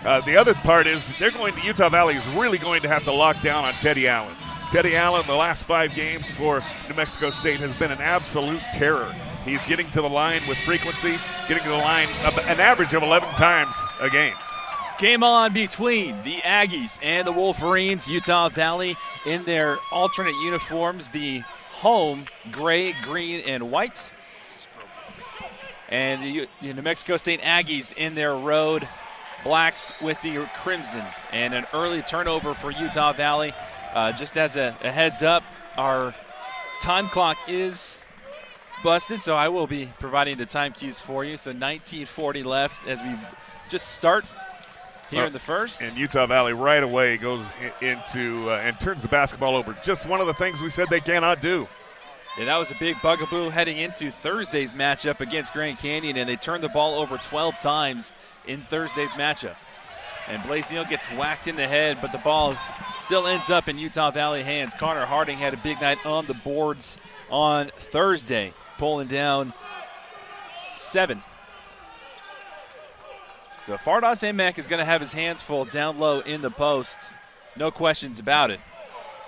The other part is Utah Valley is really going to have to lock down on Teddy Allen. Teddy Allen, the last 5 games for New Mexico State, has been an absolute terror. He's getting to the line with frequency, getting to the line an average of 11 times a game. Game on between the Aggies and the Wolverines. Utah Valley in their alternate uniforms, the home gray, green, and white. And the New Mexico State Aggies in their road blacks with the crimson. And an early turnover for Utah Valley. Just as a heads up, our time clock is busted, so I will be providing the time cues for you. So 19:40 left as we just start here in the first. And Utah Valley right away goes into and turns the basketball over. Just one of the things we said they cannot do. Yeah, that was a big bugaboo heading into Thursday's matchup against Grand Canyon, and they turned the ball over 12 times in Thursday's matchup. And Blaze Neal gets whacked in the head, but the ball still ends up in Utah Valley hands. Connor Harding had a big night on the boards on Thursday, pulling down 7. So Fardaws Aimaq is going to have his hands full down low in the post. No questions about it.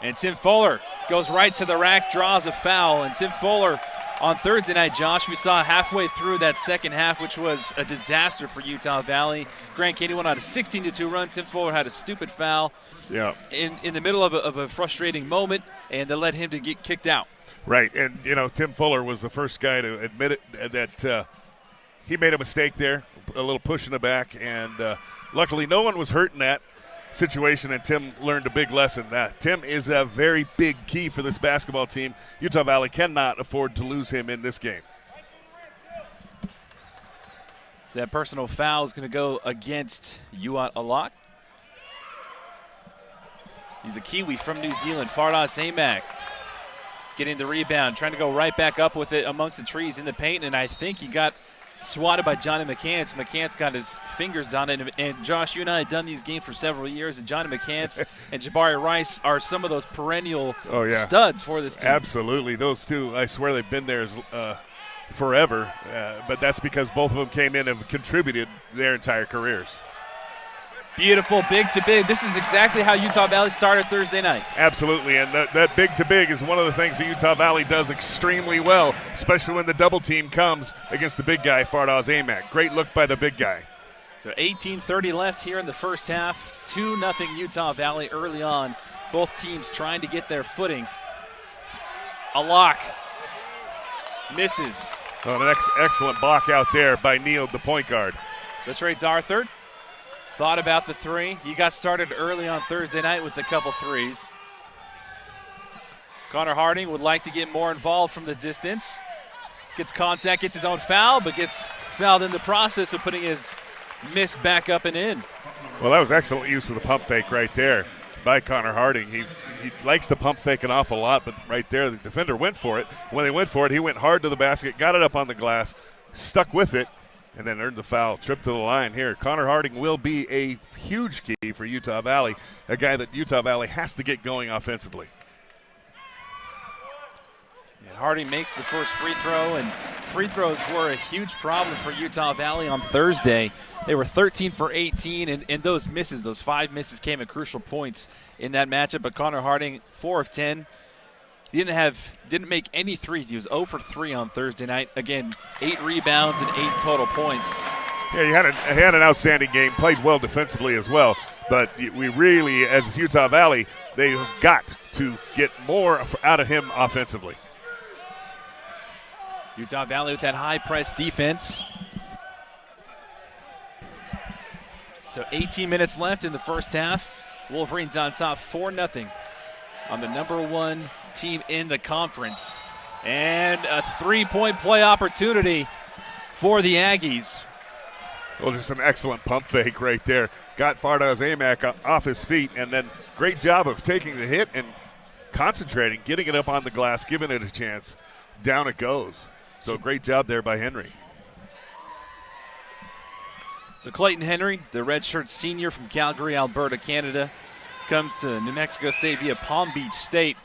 And Tim Fuller goes right to the rack, draws a foul. And Tim Fuller on Thursday night, Josh, we saw halfway through that second half, which was a disaster for Utah Valley. Grand Canyon went on a 16-2 run. Tim Fuller had a stupid foul in the middle of a frustrating moment, and they let him to get kicked out. Right, and, Tim Fuller was the first guy to admit it, that he made a mistake there, a little push in the back, and luckily no one was hurt in that situation, and Tim learned a big lesson. Tim is a very big key for this basketball team. Utah Valley cannot afford to lose him in this game. That personal foul is going to go against Aimaq. He's a Kiwi from New Zealand, Fardaws Aimaq. Getting the rebound, trying to go right back up with it amongst the trees in the paint, and I think he got swatted by Johnny McCants. McCants got his fingers on it, and Josh, you and I have done these games for several years, and Johnny McCants and Jabari Rice are some of those perennial studs for this team. Absolutely. Those two, I swear they've been there forever, but that's because both of them came in and contributed their entire careers. Beautiful big-to-big. This is exactly how Utah Valley started Thursday night. Absolutely, and that big-to-big is one of the things that Utah Valley does extremely well, especially when the double team comes against the big guy, Fardaws Aimaq. Great look by the big guy. So 18:30 left here in the first half. 2-0 Utah Valley early on. Both teams trying to get their footing. Aimaq misses. Oh, an excellent block out there by Neal, the point guard. Latrey Darthard thought about the three. He got started early on Thursday night with a couple threes. Connor Harding would like to get more involved from the distance. Gets contact, gets his own foul, but gets fouled in the process of putting his miss back up and in. Well, that was excellent use of the pump fake right there by Connor Harding. He likes to pump fake an awful lot, but right there the defender went for it. When they went for it, he went hard to the basket, got it up on the glass, stuck with it, and then earned the foul, trip to the line here. Connor Harding will be a huge key for Utah Valley, a guy that Utah Valley has to get going offensively. And Harding makes the first free throw, and free throws were a huge problem for Utah Valley on Thursday. They were 13 for 18, and those misses, those 5 misses came at crucial points in that matchup. But Connor Harding, 4 of 10. He didn't make any threes. He was 0 for 3 on Thursday night. Again, 8 rebounds and 8 total points. Yeah, he had an outstanding game, played well defensively as well. But we really, as Utah Valley, they have got to get more out of him offensively. Utah Valley with that high press defense. So 18 minutes left in the first half. Wolverines on top 4-0 on the #1 team in the conference. And a 3-point play opportunity for the Aggies. Well, just an excellent pump fake right there. Got Fardaws Aimaq off his feet, and then great job of taking the hit and concentrating, getting it up on the glass, giving it a chance. Down it goes. So great job there by Henry. So Clayton Henry, the redshirt senior from Calgary, Alberta, Canada, comes to New Mexico State via Palm Beach State.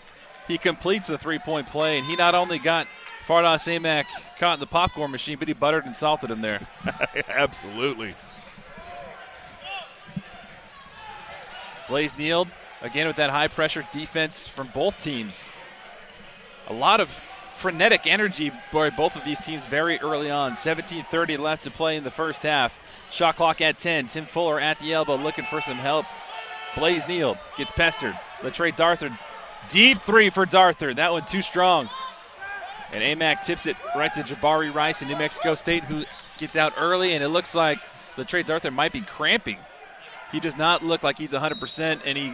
He completes the 3-point play, and he not only got Fardaws Aimaq caught in the popcorn machine, but he buttered and salted him there. Absolutely. Blaze Neal, again with that high-pressure defense from both teams. A lot of frenetic energy by both of these teams very early on. 17:30 left to play in the first half. Shot clock at 10. Tim Fuller at the elbow looking for some help. Blaze Neal gets pestered. Latrey Darthur, deep three for Darthur. That one too strong. And Aimaq tips it right to Jabari Rice in New Mexico State, who gets out early, and it looks like Latrey Darthur might be cramping. He does not look like he's 100%, and he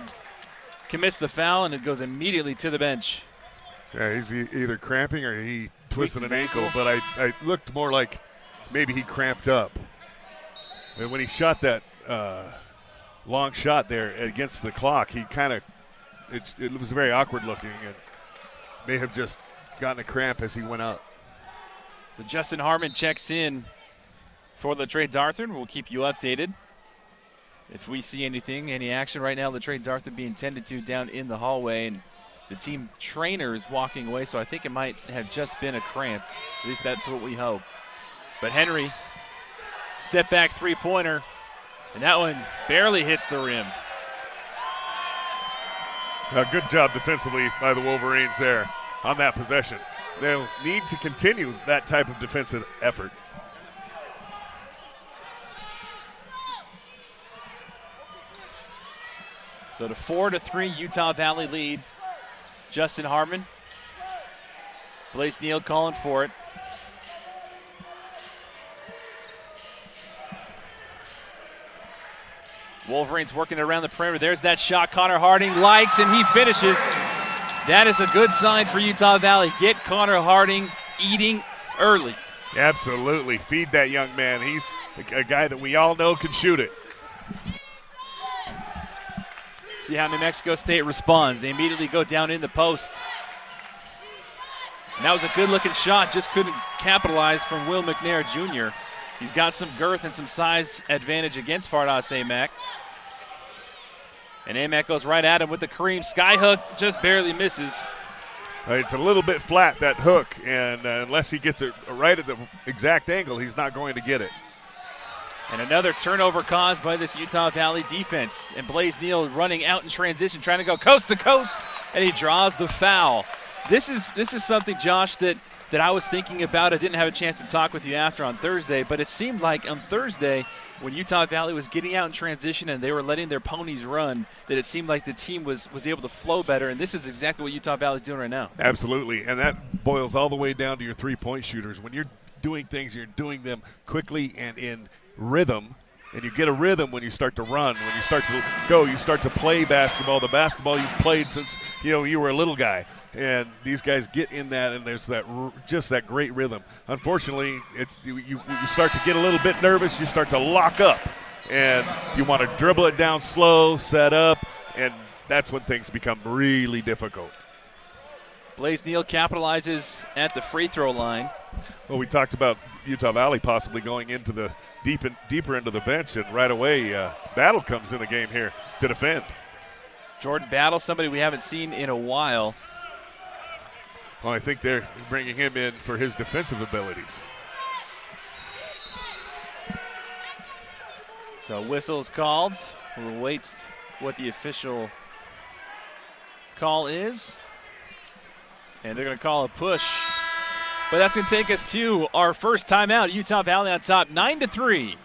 commits the foul, and it goes immediately to the bench. Yeah, he's either cramping or he twisted an ankle, but I looked more like maybe he cramped up. And when he shot that long shot there against the clock, he kind of, it was very awkward looking and may have just gotten a cramp as he went up. So Justin Harmon checks in for Latrey Darthur, and we'll keep you updated if we see anything, any action. Right now, Latrey Darthur being tended to down in the hallway, and the team trainer is walking away, so I think it might have just been a cramp. At least that's what we hope. But Henry, step back three-pointer, and that one barely hits the rim. Good job defensively by the Wolverines there on that possession. They'll need to continue that type of defensive effort. So the 4-3 Utah Valley lead. Justin Harmon. Blaze Neal calling for it. Wolverines working around the perimeter. There's that shot Connor Harding likes, and he finishes. That is a good sign for Utah Valley. Get Connor Harding eating early. Absolutely. Feed that young man. He's a guy that we all know can shoot it. See how New Mexico State responds. They immediately go down in the post. And that was a good-looking shot, just couldn't capitalize from Will McNair Jr. He's got some girth and some size advantage against Fardaws Aimaq. And Aimaq goes right at him with the Kareem skyhook, just barely misses. It's a little bit flat, that hook, and unless he gets it right at the exact angle, he's not going to get it. And another turnover caused by this Utah Valley defense. And Blaze Neal running out in transition, trying to go coast to coast, and he draws the foul. This is something, Josh, that I was thinking about. I didn't have a chance to talk with you after on Thursday, but it seemed like on Thursday when Utah Valley was getting out in transition and they were letting their ponies run, that it seemed like the team was able to flow better, and this is exactly what Utah Valley is doing right now. Absolutely, and that boils all the way down to your three-point shooters. When you're doing things, you're doing them quickly and in rhythm, and you get a rhythm when you start to run, when you start to go, you start to play basketball, the basketball you've played since you were a little guy. And these guys get in that, and there's just that great rhythm. Unfortunately, you start to get a little bit nervous. You start to lock up, and you want to dribble it down slow, set up, and that's when things become really difficult. Blaze Neal capitalizes at the free throw line. Well, we talked about Utah Valley possibly going into the deeper into the bench, and right away Battle comes in the game here to defend. Jordan Battle, somebody we haven't seen in a while. Well, I think they're bringing him in for his defensive abilities. So whistle's called. We'll wait what the official call is. And they're going to call a push. But that's going to take us to our first timeout. Utah Valley on top, 9-3.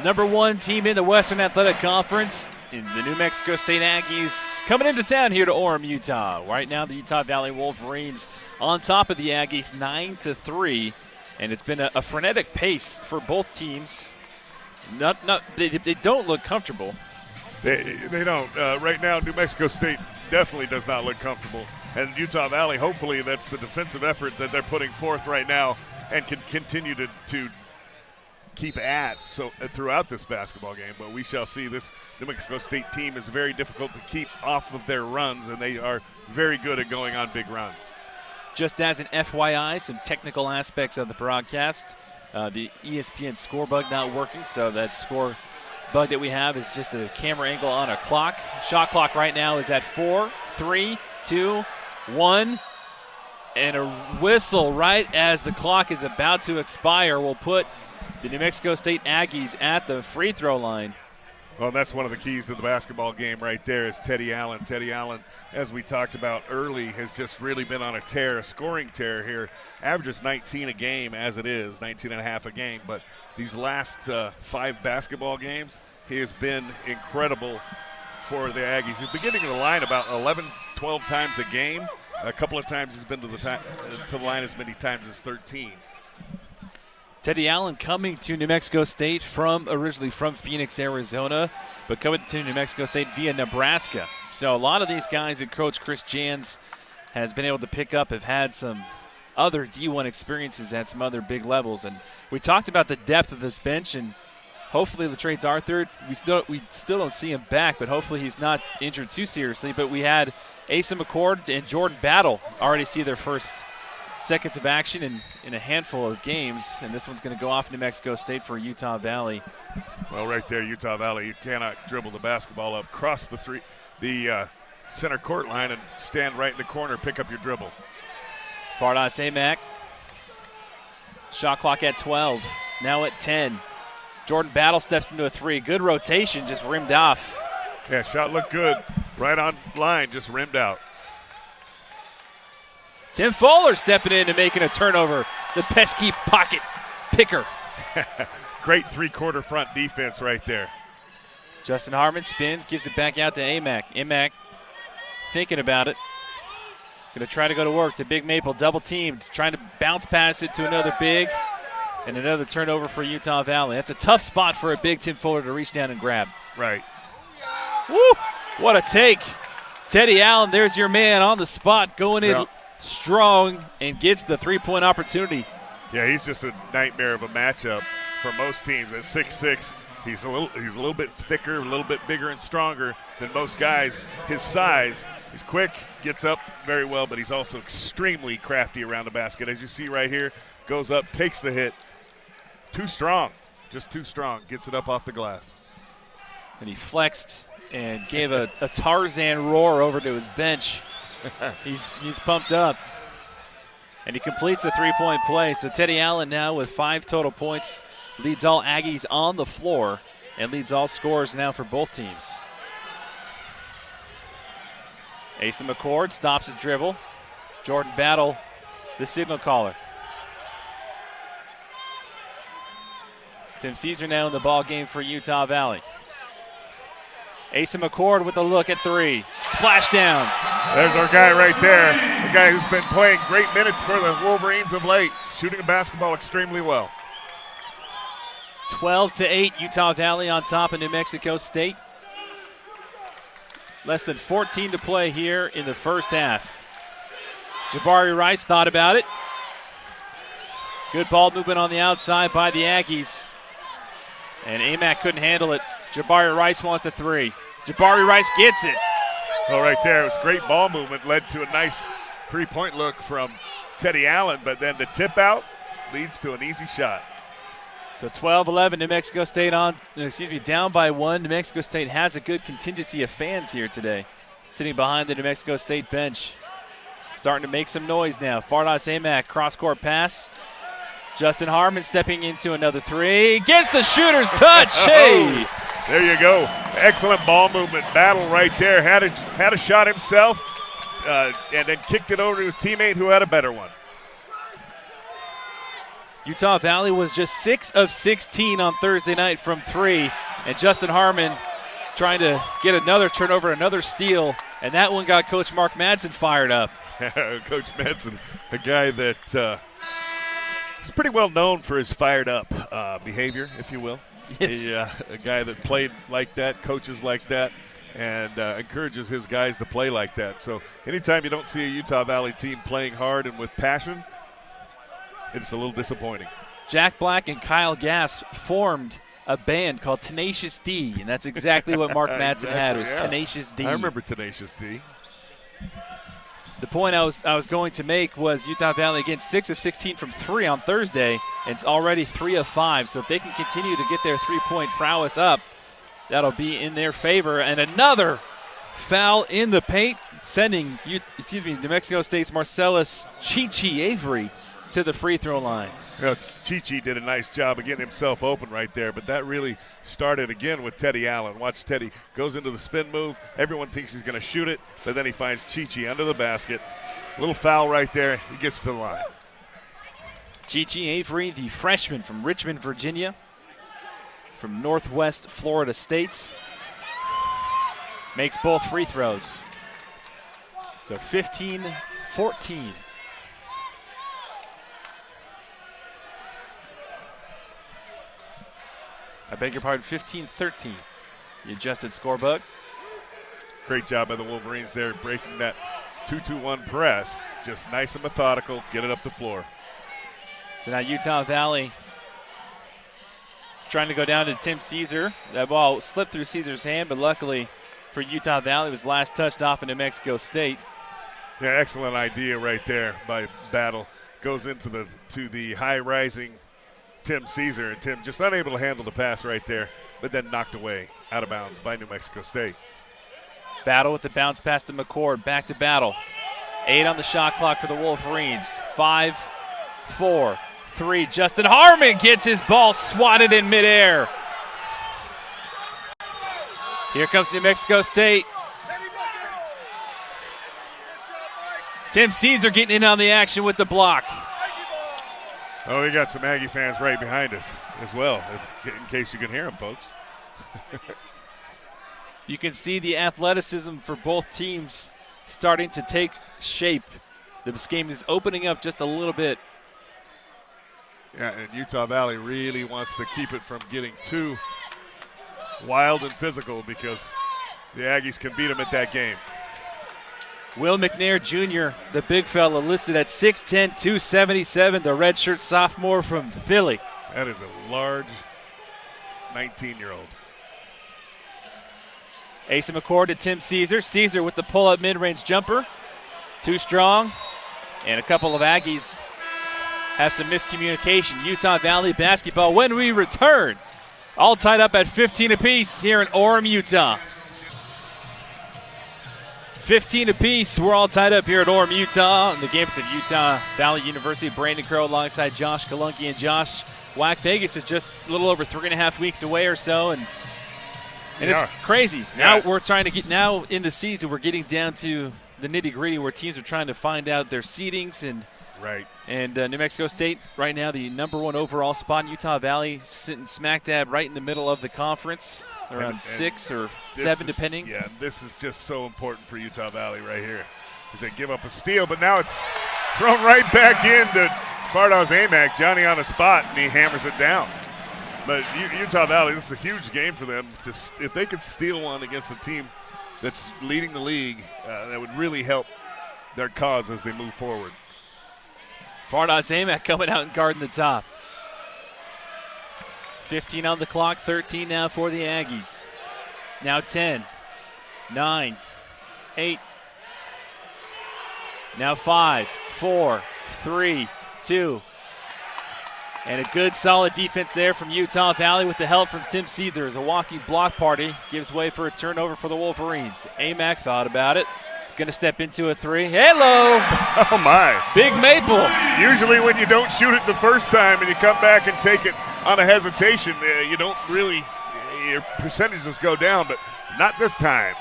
Number one team in the Western Athletic Conference in the New Mexico State Aggies coming into town here to Orem, Utah. Right now, the Utah Valley Wolverines on top of the Aggies, 9-3. And it's been a frenetic pace for both teams. They don't look comfortable. They don't. Right now, New Mexico State definitely does not look comfortable. And Utah Valley, hopefully that's the defensive effort that they're putting forth right now and can continue to keep at throughout this basketball game. But we shall see. This New Mexico State team is very difficult to keep off of their runs, and they are very good at going on big runs. Just as an FYI, some technical aspects of the broadcast. The ESPN score bug not working, so that score bug that we have is just a camera angle on a clock. Shot clock right now is at 4, 3, 2, 1. And a whistle right as the clock is about to expire will put The New Mexico State Aggies at the free throw line. Well, that's one of the keys to the basketball game right there is Teddy Allen. Teddy Allen, as we talked about early, has just really been on a tear, a scoring tear here. Averages 19 a game as it is, 19 and a half a game. But these last 5 basketball games, he has been incredible for the Aggies. He's been getting to the line about 11, 12 times a game. A couple of times he's been to the line as many times as 13. Teddy Allen coming to New Mexico State originally from Phoenix, Arizona, but coming to New Mexico State via Nebraska. So a lot of these guys that Coach Chris Jans has been able to pick up have had some other D1 experiences at some other big levels. And we talked about the depth of this bench, and hopefully LaTrey Arthur, we still don't see him back, but hopefully he's not injured too seriously. But we had Asa McCord and Jordan Battle already see their first seconds of action in a handful of games, and this one's going to go off New Mexico State for Utah Valley. Well, right there, Utah Valley, you cannot dribble the basketball up, cross the center court line and stand right in the corner, pick up your dribble. Fardaws Aimaq. Shot clock at 12, now at 10. Jordan Battle steps into a 3. Good rotation, just rimmed off. Yeah, shot looked good. Right on line, just rimmed out. Tim Fuller stepping in and making a turnover. The pesky pocket picker. Great three-quarter front defense right there. Justin Harmon spins, gives it back out to Aimaq. Aimaq thinking about it. Going to try to go to work. The Big Maple double teamed, trying to bounce pass it to another big. And another turnover for Utah Valley. That's a tough spot for a big Tim Fuller to reach down and grab. Right. Woo! What a take. Teddy Allen, there's your man on the spot, going in strong and gets the three-point opportunity. Yeah, he's just a nightmare of a matchup for most teams. At 6'6", he's a little bit thicker, a little bit bigger and stronger than most guys his size. He's quick, gets up very well, but he's also extremely crafty around the basket. As you see right here, goes up, takes the hit. Too strong, just too strong. Gets it up off the glass. And he flexed and gave a Tarzan roar over to his bench. He's pumped up. And he completes the three-point play. So Teddy Allen now with 5 total points, leads all Aggies on the floor and leads all scorers now for both teams. Asa McCord stops his dribble. Jordan Battle, the signal caller. Tim Caesar now in the ball game for Utah Valley. Asa McCord with a look at 3. Splash down. There's our guy right there. The guy who's been playing great minutes for the Wolverines of late. Shooting the basketball extremely well. 12-8, Utah Valley on top of New Mexico State. Less than 14 to play here in the first half. Jabari Rice thought about it. Good ball movement on the outside by the Aggies. And Aimaq couldn't handle it. Jabari Rice wants a 3. Jabari Rice gets it. Well, right there, it was great ball movement, led to a nice three-point look from Teddy Allen, but then the tip out leads to an easy shot. So 12-11, New Mexico State down by 1. New Mexico State has a good contingency of fans here today, sitting behind the New Mexico State bench. Starting to make some noise now. Fardaws Aimaq, cross-court pass. Justin Harmon stepping into another 3. Gets the shooter's touch. Hey! There you go. Excellent ball movement. Battle right there. Had a shot himself and then kicked it over to his teammate who had a better one. Utah Valley was just 6 of 16 on Thursday night from 3. And Justin Harmon trying to get another turnover, another steal. And that one got Coach Mark Madsen fired up. Coach Madsen, a guy that is pretty well known for his fired up behavior, if you will. Yes. A guy that played like that, coaches like that, and encourages his guys to play like that. So anytime you don't see a Utah Valley team playing hard and with passion, it's a little disappointing. Jack Black and Kyle Gass formed a band called Tenacious D, and that's exactly what Mark Madsen had, was Tenacious D. I remember Tenacious D. The point I was going to make was Utah Valley, again, 6 of 16 from 3 on Thursday, and it's already 3 of 5. So if they can continue to get their three-point prowess up, that'll be in their favor. And another foul in the paint, sending New Mexico State's Marcellus Chi-Chi Avery to the free throw line. You know, Chi-Chi did a nice job of getting himself open right there, but that really started again with Teddy Allen. Watch Teddy goes into the spin move. Everyone thinks he's going to shoot it, but then he finds Chi-Chi under the basket. Little foul right there. He gets to the line. Chi-Chi Avery, the freshman from Richmond, Virginia, from Northwest Florida State, makes both free throws. So 15-14. I beg your pardon, 15-13. The adjusted scorebook. Great job by the Wolverines there, breaking that 2-2-1 press. Just nice and methodical, get it up the floor. So now Utah Valley trying to go down to Tim Caesar. That ball slipped through Caesar's hand, but luckily for Utah Valley, it was last touched off in New Mexico State. Yeah, excellent idea right there by Battle. Goes into the high-rising Tim Caesar, and Tim just unable to handle the pass right there, but then knocked away out of bounds by New Mexico State. Battle with the bounce pass to McCord. Back to Battle. 8 on the shot clock for the Wolverines. 5, 4, 3. Justin Harmon gets his ball swatted in midair. Here comes New Mexico State. Tim Caesar getting in on the action with the block. Oh, we got some Aggie fans right behind us as well, in case you can hear them, folks. You can see the athleticism for both teams starting to take shape. This game is opening up just a little bit. Yeah, and Utah Valley really wants to keep it from getting too wild and physical because the Aggies can beat them at that game. Will McNair Jr., the big fella, listed at 6'10", 277, the redshirt sophomore from Philly. That is a large 19-year-old. Asa McCord to Tim Caesar. Caesar with the pull-up mid-range jumper. Too strong. And a couple of Aggies have some miscommunication. Utah Valley basketball when we return. All tied up at 15 apiece here in Orem, Utah. 15 apiece. We're all tied up here at Orem, Utah, in the campus of Utah Valley University. Brandon Crow alongside Josh Kalunky and Josh. WAC Vegas is just a little over 3.5 weeks away or so, and it's crazy. Now we're trying to get in the season. We're getting down to the nitty-gritty where teams are trying to find out their seedings and New Mexico State right now the #1 overall spot in Utah Valley, sitting smack dab right in the middle of the conference. Around 6 or 7, depending. Yeah, this is just so important for Utah Valley right here. As they give up a steal, but now it's thrown right back into Fardaws Aimaq. Johnny on the spot, and he hammers it down. But Utah Valley, this is a huge game for them. If they could steal one against a team that's leading the league, that would really help their cause as they move forward. Fardaws Aimaq coming out and guarding the top. 15 on the clock, 13 now for the Aggies. Now 10, 9, 8. Now 5, 4, 3, 2. And a good solid defense there from Utah Valley with the help from Tim Caesar. As a walking block party gives way for a turnover for the Wolverines. Aimaq thought about it. Going to step into a 3. Hello! Oh, my. Big Maple. Usually when you don't shoot it the first time and you come back and take it on a hesitation, you don't really, your percentages go down, but not this time.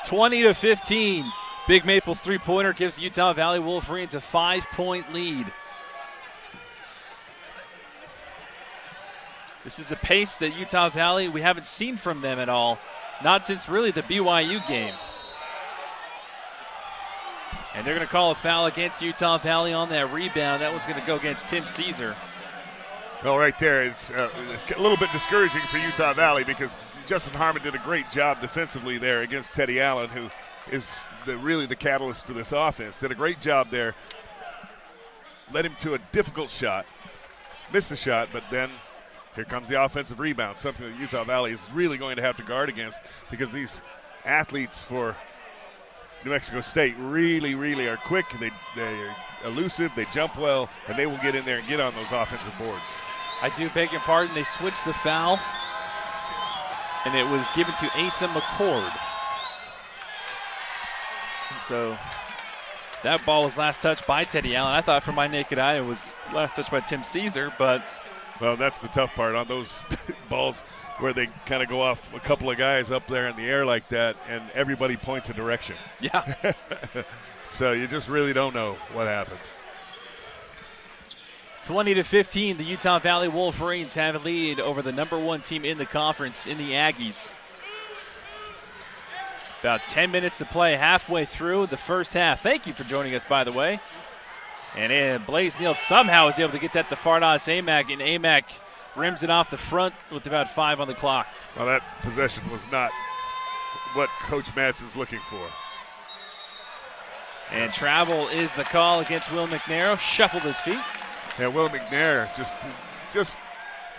20-15. Big Maple's three-pointer gives Utah Valley Wolverines a 5-point lead. This is a pace that Utah Valley, we haven't seen from them at all, not since really the BYU game. And they're going to call a foul against Utah Valley on that rebound. That one's going to go against Tim Caesar. Well, right there, it's a little bit discouraging for Utah Valley because Justin Harmon did a great job defensively there against Teddy Allen, who is really the catalyst for this offense. Did a great job there. Led him to a difficult shot. Missed the shot, but then here comes the offensive rebound, something that Utah Valley is really going to have to guard against because these athletes for New Mexico State really, really are quick. They're elusive, they jump well, and they will get in there and get on those offensive boards. I do beg your pardon. They switched the foul, and it was given to Asa McCord. So That ball was last touched by Teddy Allen. I thought from my naked eye it was last touched by Tim Caesar, but. Well, that's the tough part on those balls where they kind of go off a couple of guys up there in the air like that, and everybody points a direction. Yeah. So you just really don't know what happened. 20-15, the Utah Valley Wolverines have a lead over the #1 team in the conference in the Aggies. About 10 minutes to play, halfway through the first half. Thank you for joining us, by the way. And Blaze Neal somehow is able to get that to Fardaws Aimaq, and Aimaq rims it off the front with about 5 on the clock. Well, that possession was not what Coach Madsen's looking for. And travel is the call against Will McNair. Shuffled his feet. Yeah, Will McNair just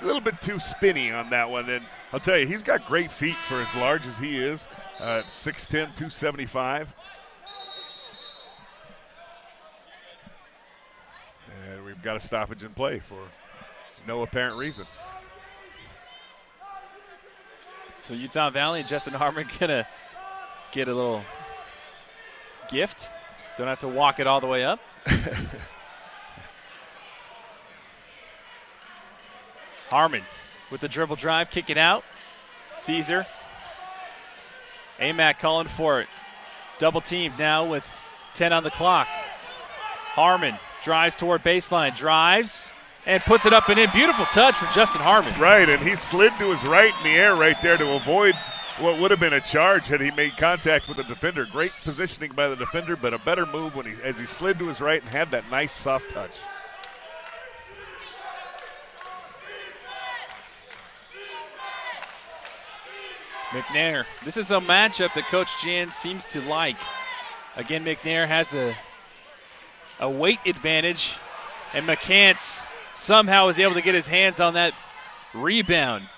a little bit too spinny on that one. And I'll tell you, he's got great feet for as large as he is. 6'10", 275. And we've got a stoppage in play for no apparent reason. So Utah Valley and Justin Harmon gonna get a little gift. Don't have to walk it all the way up. Harmon with the dribble drive, kick it out. Caesar. Aimaq calling for it. Double team now with 10 on the clock. Harmon drives toward baseline, drives, and puts it up and in. Beautiful touch from Justin Harmon. Right, and he slid to his right in the air right there to avoid what would have been a charge had he made contact with the defender. Great positioning by the defender, but a better move as he slid to his right and had that nice soft touch. McNair. This is a matchup that Coach Jan seems to like. Again, McNair has a weight advantage, and McCants somehow is able to get his hands on that rebound.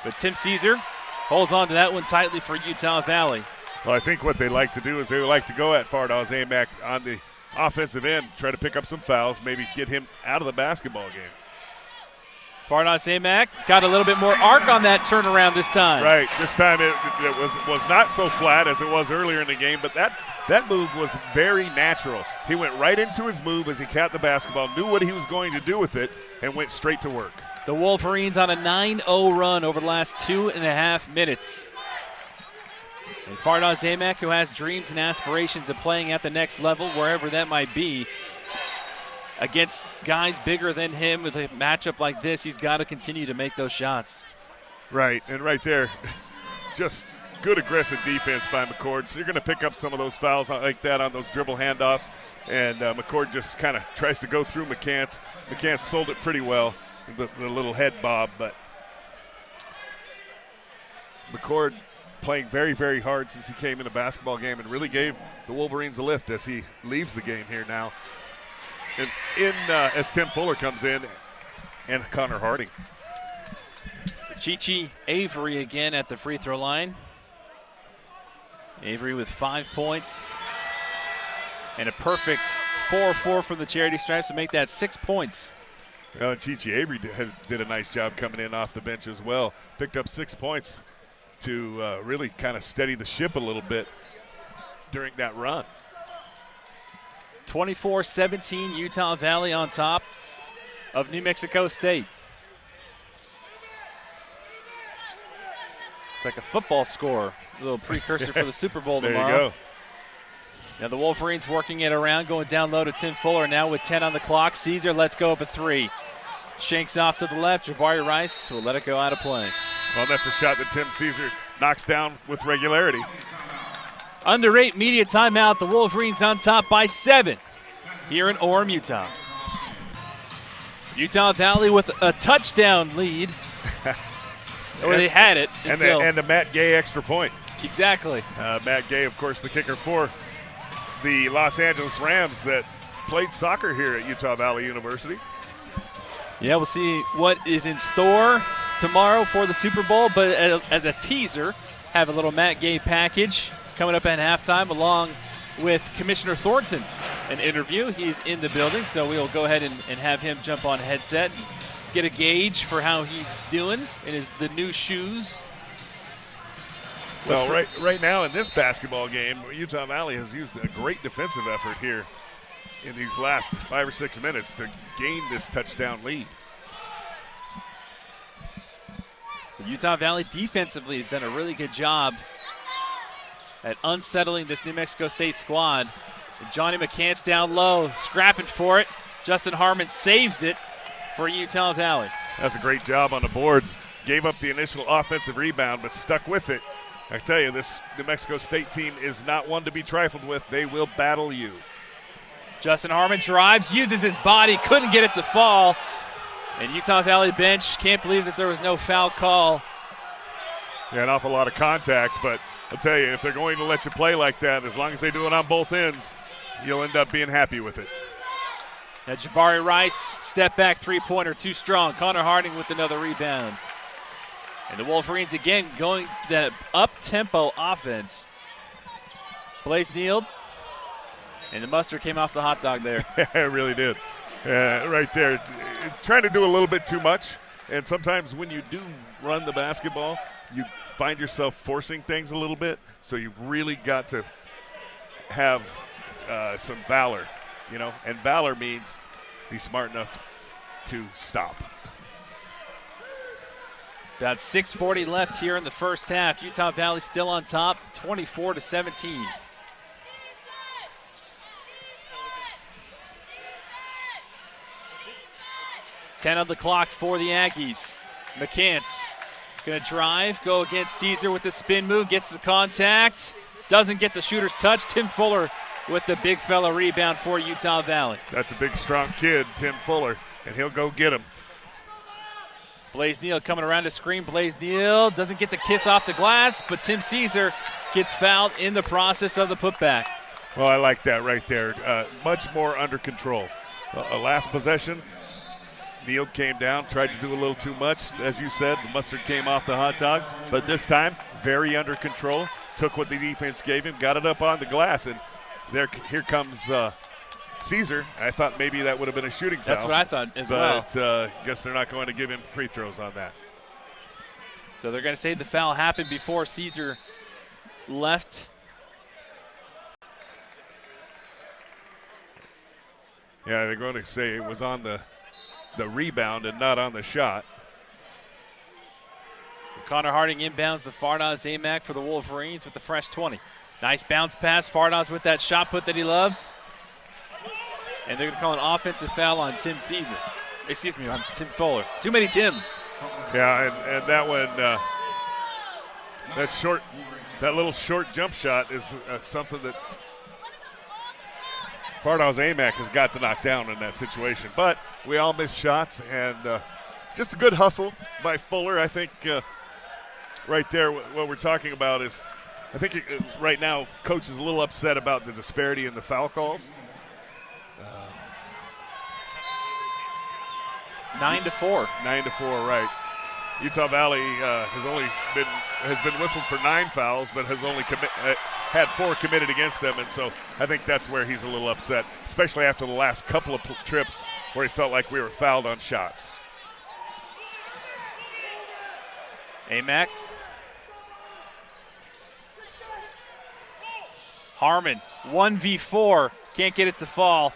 But Tim Caesar holds on to that one tightly for Utah Valley. Well, I think what they like to do is they like to go at Fardaws Aimaq on the offensive end, try to pick up some fouls, maybe get him out of the basketball game. Fardaws Aimaq got a little bit more arc on that turnaround this time. Right, this time it was not so flat as it was earlier in the game, but that move was very natural. He went right into his move as he caught the basketball, knew what he was going to do with it, and went straight to work. The Wolverines on a 9-0 run over the last 2.5 minutes. And Fardaws Aimaq, who has dreams and aspirations of playing at the next level, wherever that might be, against guys bigger than him with a matchup like this, he's got to continue to make those shots. Right, and right there, just good aggressive defense by McCord. So you're going to pick up some of those fouls like that on those dribble handoffs, and McCord just kind of tries to go through McCants. McCants sold it pretty well, the little head bob, but McCord playing very, very hard since he came in the basketball game and really gave the Wolverines a lift as he leaves the game here now. And as Tim Fuller comes in and Connor Harding. So Chi Avery again at the free throw line. Avery with 5 points and a perfect 4-4 from the charity stripes to make that 6 points. Well, Chi Avery did a nice job coming in off the bench as well. Picked up 6 points to really kind of steady the ship a little bit during that run. 24-17, Utah Valley on top of New Mexico State. It's like a football score, a little precursor for the Super Bowl tomorrow. There you go. Now the Wolverines working it around, going down low to Tim Fuller now with 10 on the clock. Caesar lets go of a 3. Shanks off to the left. Jabari Rice will let it go out of play. Well, that's a shot that Tim Caesar knocks down with regularity. Under 8 media timeout. The Wolverines on top by 7 here in Orem, Utah. Utah Valley with a touchdown lead. Or they had it. And a Matt Gay extra point. Exactly. Matt Gay, of course, the kicker for the Los Angeles Rams that played soccer here at Utah Valley University. Yeah, we'll see what is in store tomorrow for the Super Bowl. But as a teaser, have a little Matt Gay package coming up at halftime along with Commissioner Thornton. An interview. He's in the building, so we'll go ahead and have him jump on headset, get a gauge for how he's doing in the new shoes. Well, right now in this basketball game, Utah Valley has used a great defensive effort here in these last 5 or 6 minutes to gain this touchdown lead. So Utah Valley defensively has done a really good job at unsettling this New Mexico State squad. And Johnny McCants down low, scrapping for it. Justin Harmon saves it for Utah Valley. That's a great job on the boards. Gave up the initial offensive rebound, but stuck with it. I tell you, this New Mexico State team is not one to be trifled with. They will battle you. Justin Harmon drives, uses his body, couldn't get it to fall. And Utah Valley bench can't believe that there was no foul call. Yeah, an awful lot of contact, but I'll tell you, if they're going to let you play like that, as long as they do it on both ends, you'll end up being happy with it. Now Jabari Rice, step back three-pointer, too strong. Connor Harding with another rebound. And the Wolverines again going that up-tempo offense. Blaze kneeled, and the mustard came off the hot dog there. Yeah, it really did. Right there. Trying to do a little bit too much, and sometimes when you do run the basketball, you find yourself forcing things a little bit, so you've really got to have some valor, you know, and valor means be smart enough to stop. About 6:40 left here in the first half. Utah Valley still on top, 24-17. Ten on the clock for the Aggies. McCants gonna drive, go against Caesar with the spin move, gets the contact, doesn't get the shooter's touch. Tim Fuller with the big fella rebound for Utah Valley. That's a big, strong kid, Tim Fuller, and he'll go get him. Blaze Neal coming around to screen. Blaze Neal doesn't get the kiss off the glass, but Tim Caesar gets fouled in the process of the putback. Well, I like that right there. Much more under control. Last possession, Neal came down, tried to do a little too much. As you said, the mustard came off the hot dog. But this time, very under control. Took what the defense gave him, got it up on the glass, and here comes Caesar. I thought maybe that would have been a shooting foul. That's what I thought as well. But guess they're not going to give him free throws on that. So they're going to say the foul happened before Caesar left. Yeah, they're going to say it was on the rebound and not on the shot. Connor Harding inbounds the Fardaws Aimaq for the Wolverines with the fresh 20. Nice bounce pass. Fardaws with that shot put that he loves. And they're going to call an offensive foul on Tim Caesar. Excuse me, on Tim Fuller. Too many Tims. Yeah, and that one, that little short jump shot is something that Fardaws Aimaq has got to knock down in that situation. But we all miss shots, and just a good hustle by Fuller. I think right there what we're talking about is, I think right now Coach is a little upset about the disparity in the foul calls. 9-4. 9-4, right. Utah Valley has been whistled for 9 fouls, but has only had 4 committed against them, and so I think that's where he's a little upset, especially after the last couple of trips where he felt like we were fouled on shots. Aimaq. Harmon, 1v4, can't get it to fall.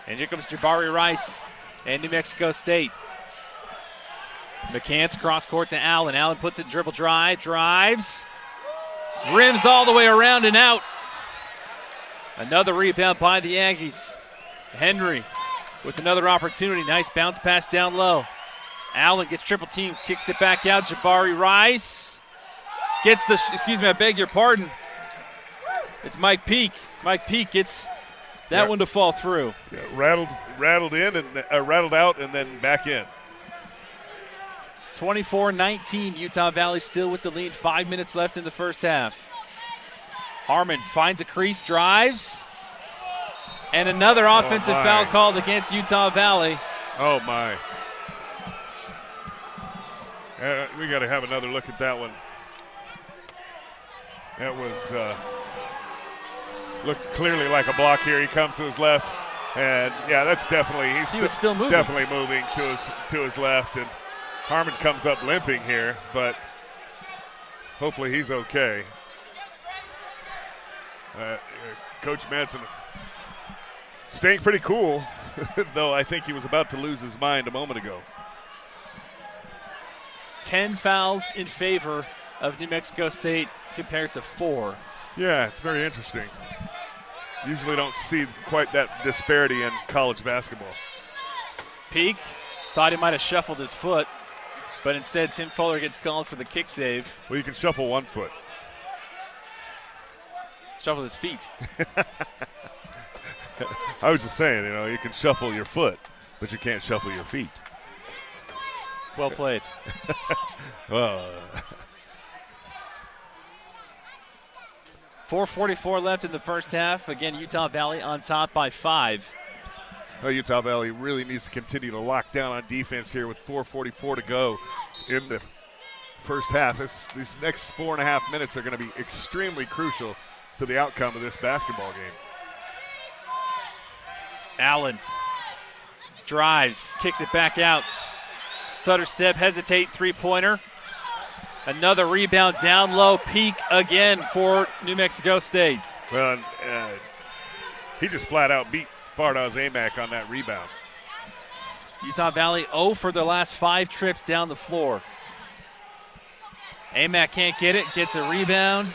And here comes Jabari Rice and New Mexico State. McCants cross court to Allen. Allen puts it, dribble drive, drives. Rims all the way around and out. Another rebound by the Aggies. Henry with another opportunity. Nice bounce pass down low. Allen gets triple teams, kicks it back out. Jabari Rice gets the, I beg your pardon. It's Mike Peak. Mike Peak gets that one to fall through. Yeah, rattled in and rattled out and then back in. 24-19, Utah Valley still with the lead. 5 minutes left in the first half. Harmon finds a crease, drives, and another offensive foul called against Utah Valley. Oh my! We got to have another look at that one. That was looked clearly like a block here. He comes to his left, and yeah, that's definitely he was still moving. Definitely moving to his left, and Harmon comes up limping here, but hopefully he's okay. Coach Manson staying pretty cool, though I think he was about to lose his mind a moment ago. 10 fouls in favor of New Mexico State compared to 4. Yeah, it's very interesting. Usually don't see quite that disparity in college basketball. Peak thought he might have shuffled his foot, but instead Tim Fuller gets called for the kick save. Well, you can shuffle one foot. Shuffle his feet. I was just saying, you can shuffle your foot, but you can't shuffle your feet. Well played. 4:44 left in the first half. Again, Utah Valley on top by 5. Utah Valley really needs to continue to lock down on defense here with 4:44 to go in the first half. These next 4.5 minutes are going to be extremely crucial to the outcome of this basketball game. Allen drives, kicks it back out. Stutter step, hesitate, three-pointer. Another rebound down low, Peak again for New Mexico State. Well, he just flat out beat Fardaws Aimaq on that rebound. Utah Valley 0 for their last 5 trips down the floor. Aimaq can't get it, gets a rebound.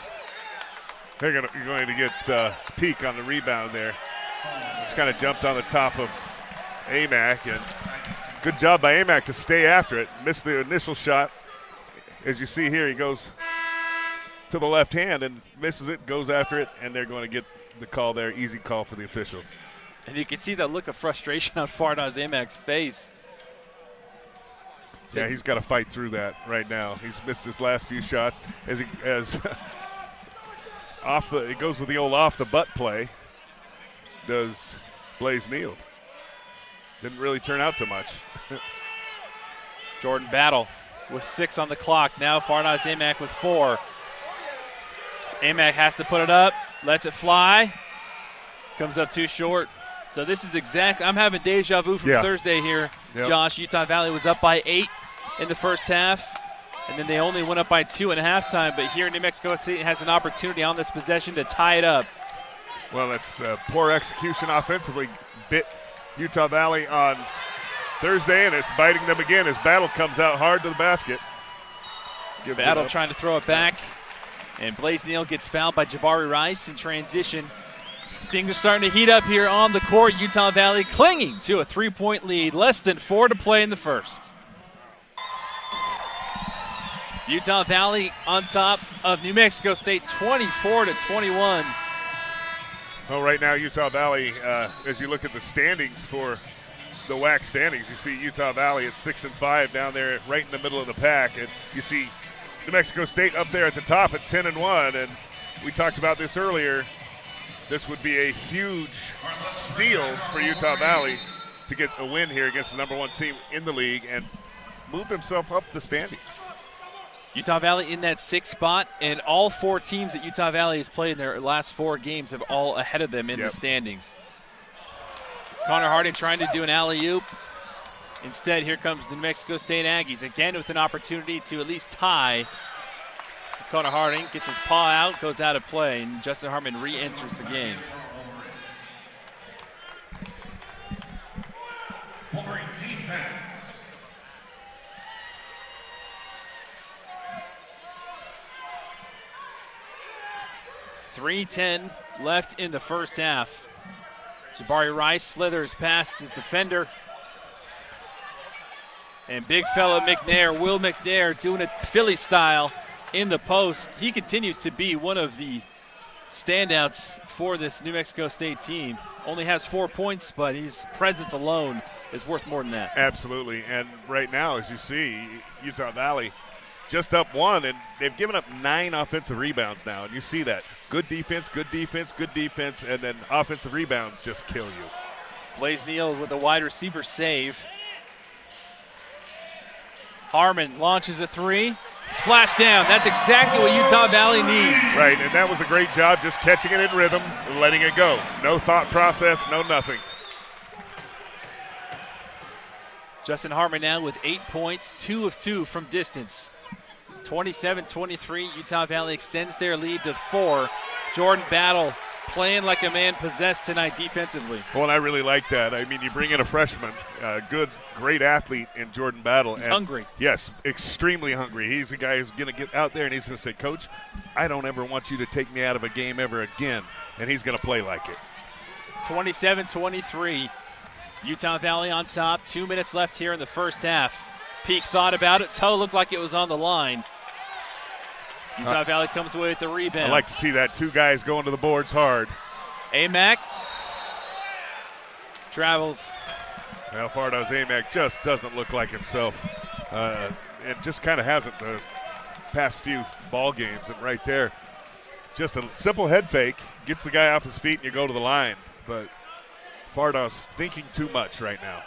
You're going to get Peak on the rebound there. Just kind of jumped on the top of Aimaq, and good job by Aimaq to stay after it. Missed the initial shot. As you see here, he goes to the left hand and misses it, goes after it, and they're going to get the call there. Easy call for the official. And you can see that look of frustration on Fardaws Aimaq's face. Yeah, he's got to fight through that right now. He's missed his last few shots as it goes with the old off the butt play. Does Blaze Neal. Didn't really turn out too much. Jordan Battle with 6 on the clock. Now Fardaws Aimaq with 4. Aimaq has to put it up, lets it fly, comes up too short. So this is I'm having deja vu from Thursday here, Josh. Utah Valley was up by 8 in the first half, and then they only went up by 2 at halftime. But here New Mexico State has an opportunity on this possession to tie it up. Well, that's poor execution offensively. Bit Utah Valley on Thursday, and it's biting them again as Battle comes out hard to the basket. Battle trying to throw it back, and Blaze Neal gets fouled by Jabari Rice in transition. Things are starting to heat up here on the court. Utah Valley clinging to a 3-point lead. Less than 4 to play in the first. Utah Valley on top of New Mexico State 24-21. Well, right now Utah Valley, as you look at the standings for the WAC standings, you see Utah Valley at 6-5 down there right in the middle of the pack. And you see New Mexico State up there at the top at 10-1. And we talked about this earlier. This would be a huge steal for Utah Valley to get a win here against the number 1 team in the league and move themselves up the standings. Utah Valley in that 6th spot, and all 4 teams that Utah Valley has played in their last 4 games have all ahead of them in the standings. Connor Harding trying to do an alley-oop. Instead, here comes the New Mexico State Aggies, again with an opportunity to at least tie. Connor Harding gets his paw out, goes out of play, and Justin Harmon re-enters the game. Wolverine defense. .310 left in the first half. Jabari Rice slithers past his defender. And big fella McNair, Will McNair, doing it Philly style in the post. He continues to be one of the standouts for this New Mexico State team. Only has 4 points, but his presence alone is worth more than that. Absolutely. And right now, as you see, Utah Valley just up 1, and they've given up 9 offensive rebounds now. And you see that. Good defense, good defense, good defense, and then offensive rebounds just kill you. Blaze Neal with a wide receiver save. Harmon launches a 3. Splash down. That's exactly what Utah Valley needs. Right, and that was a great job just catching it in rhythm and letting it go. No thought process, no nothing. Justin Harmon now with 8 points, 2 of 2 from distance. 27-23, Utah Valley extends their lead to 4. Jordan Battle playing like a man possessed tonight defensively. Well, and I really like that. I mean, you bring in a freshman, great athlete in Jordan Battle. He's hungry. Yes, extremely hungry. He's the guy who's going to get out there and he's going to say, Coach, I don't ever want you to take me out of a game ever again. And he's going to play like it. 27-23, Utah Valley on top. 2 minutes left here in the first half. Peak thought about it. Toe looked like it was on the line. Utah Valley comes away with the rebound. I like to see that. 2 guys going to the boards hard. Aimaq travels. Now Fardaws Aimaq just doesn't look like himself. It just kind of hasn't the past few ball games. And right there, just a simple head fake, gets the guy off his feet and you go to the line. But Fardaws thinking too much right now.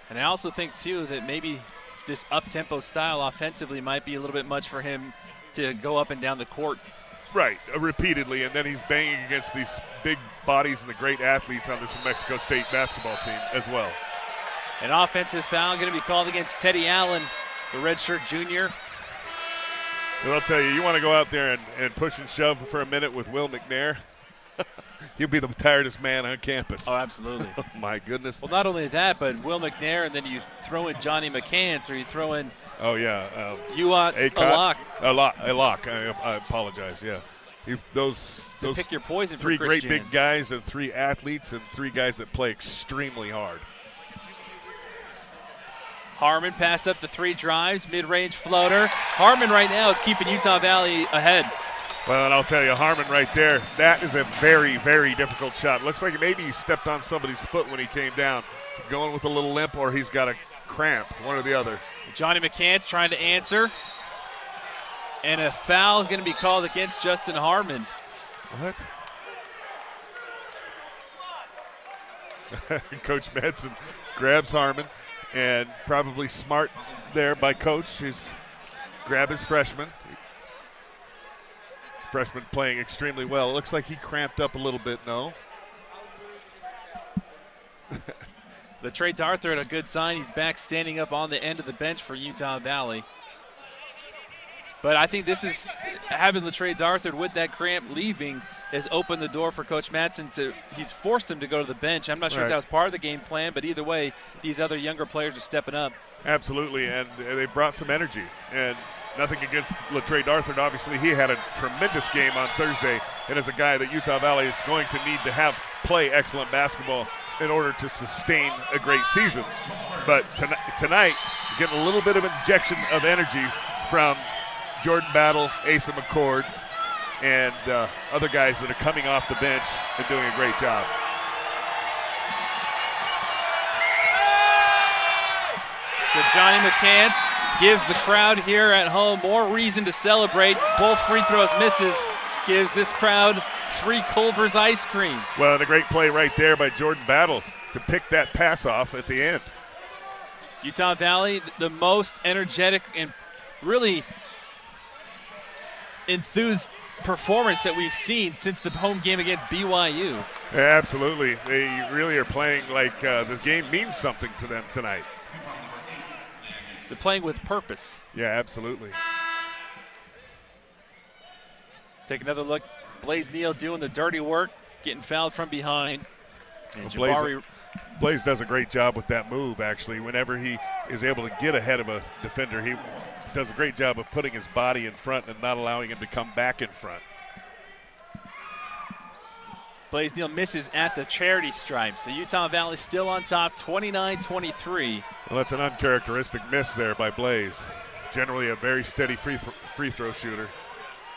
And I also think, too, that maybe this up-tempo style offensively might be a little bit much for him to go up and down the court. Right, repeatedly, and then he's banging against these big bodies and the great athletes on this New Mexico State basketball team as well. An offensive foul going to be called against Teddy Allen, the redshirt junior. Well, I'll tell you, you want to go out there and push and shove for a minute with Will McNair, he'll be the tiredest man on campus. Oh, absolutely. Oh, my goodness. Well, not only that, but Will McNair, and then you throw in Johnny McCants, or you throw in Aimaq. I apologize, yeah. Those pick your poison 3 for great Christians. big guys and 3 athletes and 3 guys that play extremely hard. Harmon pass up the 3 drives, mid-range floater. Harmon right now is keeping Utah Valley ahead. Well, and I'll tell you, Harmon right there, that is a very, very difficult shot. Looks like maybe he stepped on somebody's foot when he came down. Going with a little limp or he's got a cramp, one or the other. Johnny McCants trying to answer. And a foul is going to be called against Justin Harmon. What? Coach Madsen grabs Harmon, and probably smart there by Coach. He's grab his freshman. Freshman playing extremely well. It looks like he cramped up a little bit, no? LaTrey Darthur at a good sign. He's back standing up on the end of the bench for Utah Valley. But I think this is having LaTrey Darthur with that cramp leaving has opened the door for Coach Madsen he's forced him to go to the bench. I'm not sure if that was part of the game plan, but either way, these other younger players are stepping up. Absolutely, and they brought some energy. And nothing against LaTrey Darthur. Obviously, he had a tremendous game on Thursday, and is a guy that Utah Valley is going to need to have play excellent basketball in order to sustain a great season. But tonight, getting a little bit of injection of energy from Jordan Battle, Asa McCord, and other guys that are coming off the bench and doing a great job. So Johnny McCants gives the crowd here at home more reason to celebrate. Both free throws misses, gives this crowd free Culver's ice cream. Well, and a great play right there by Jordan Battle to pick that pass off at the end. Utah Valley, the most energetic and really enthused performance that we've seen since the home game against BYU. Yeah, absolutely. They really are playing like this game means something to them tonight. They're playing with purpose. Yeah, absolutely. Take another look. Blaze Neal doing the dirty work, getting fouled from behind. And Blaze does a great job with that move, actually. Whenever he is able to get ahead of a defender, he does a great job of putting his body in front and not allowing him to come back in front. Blaze Neal misses at the charity stripe. So Utah Valley still on top, 29-23. Well, that's an uncharacteristic miss there by Blaze. Generally a very steady free throw shooter.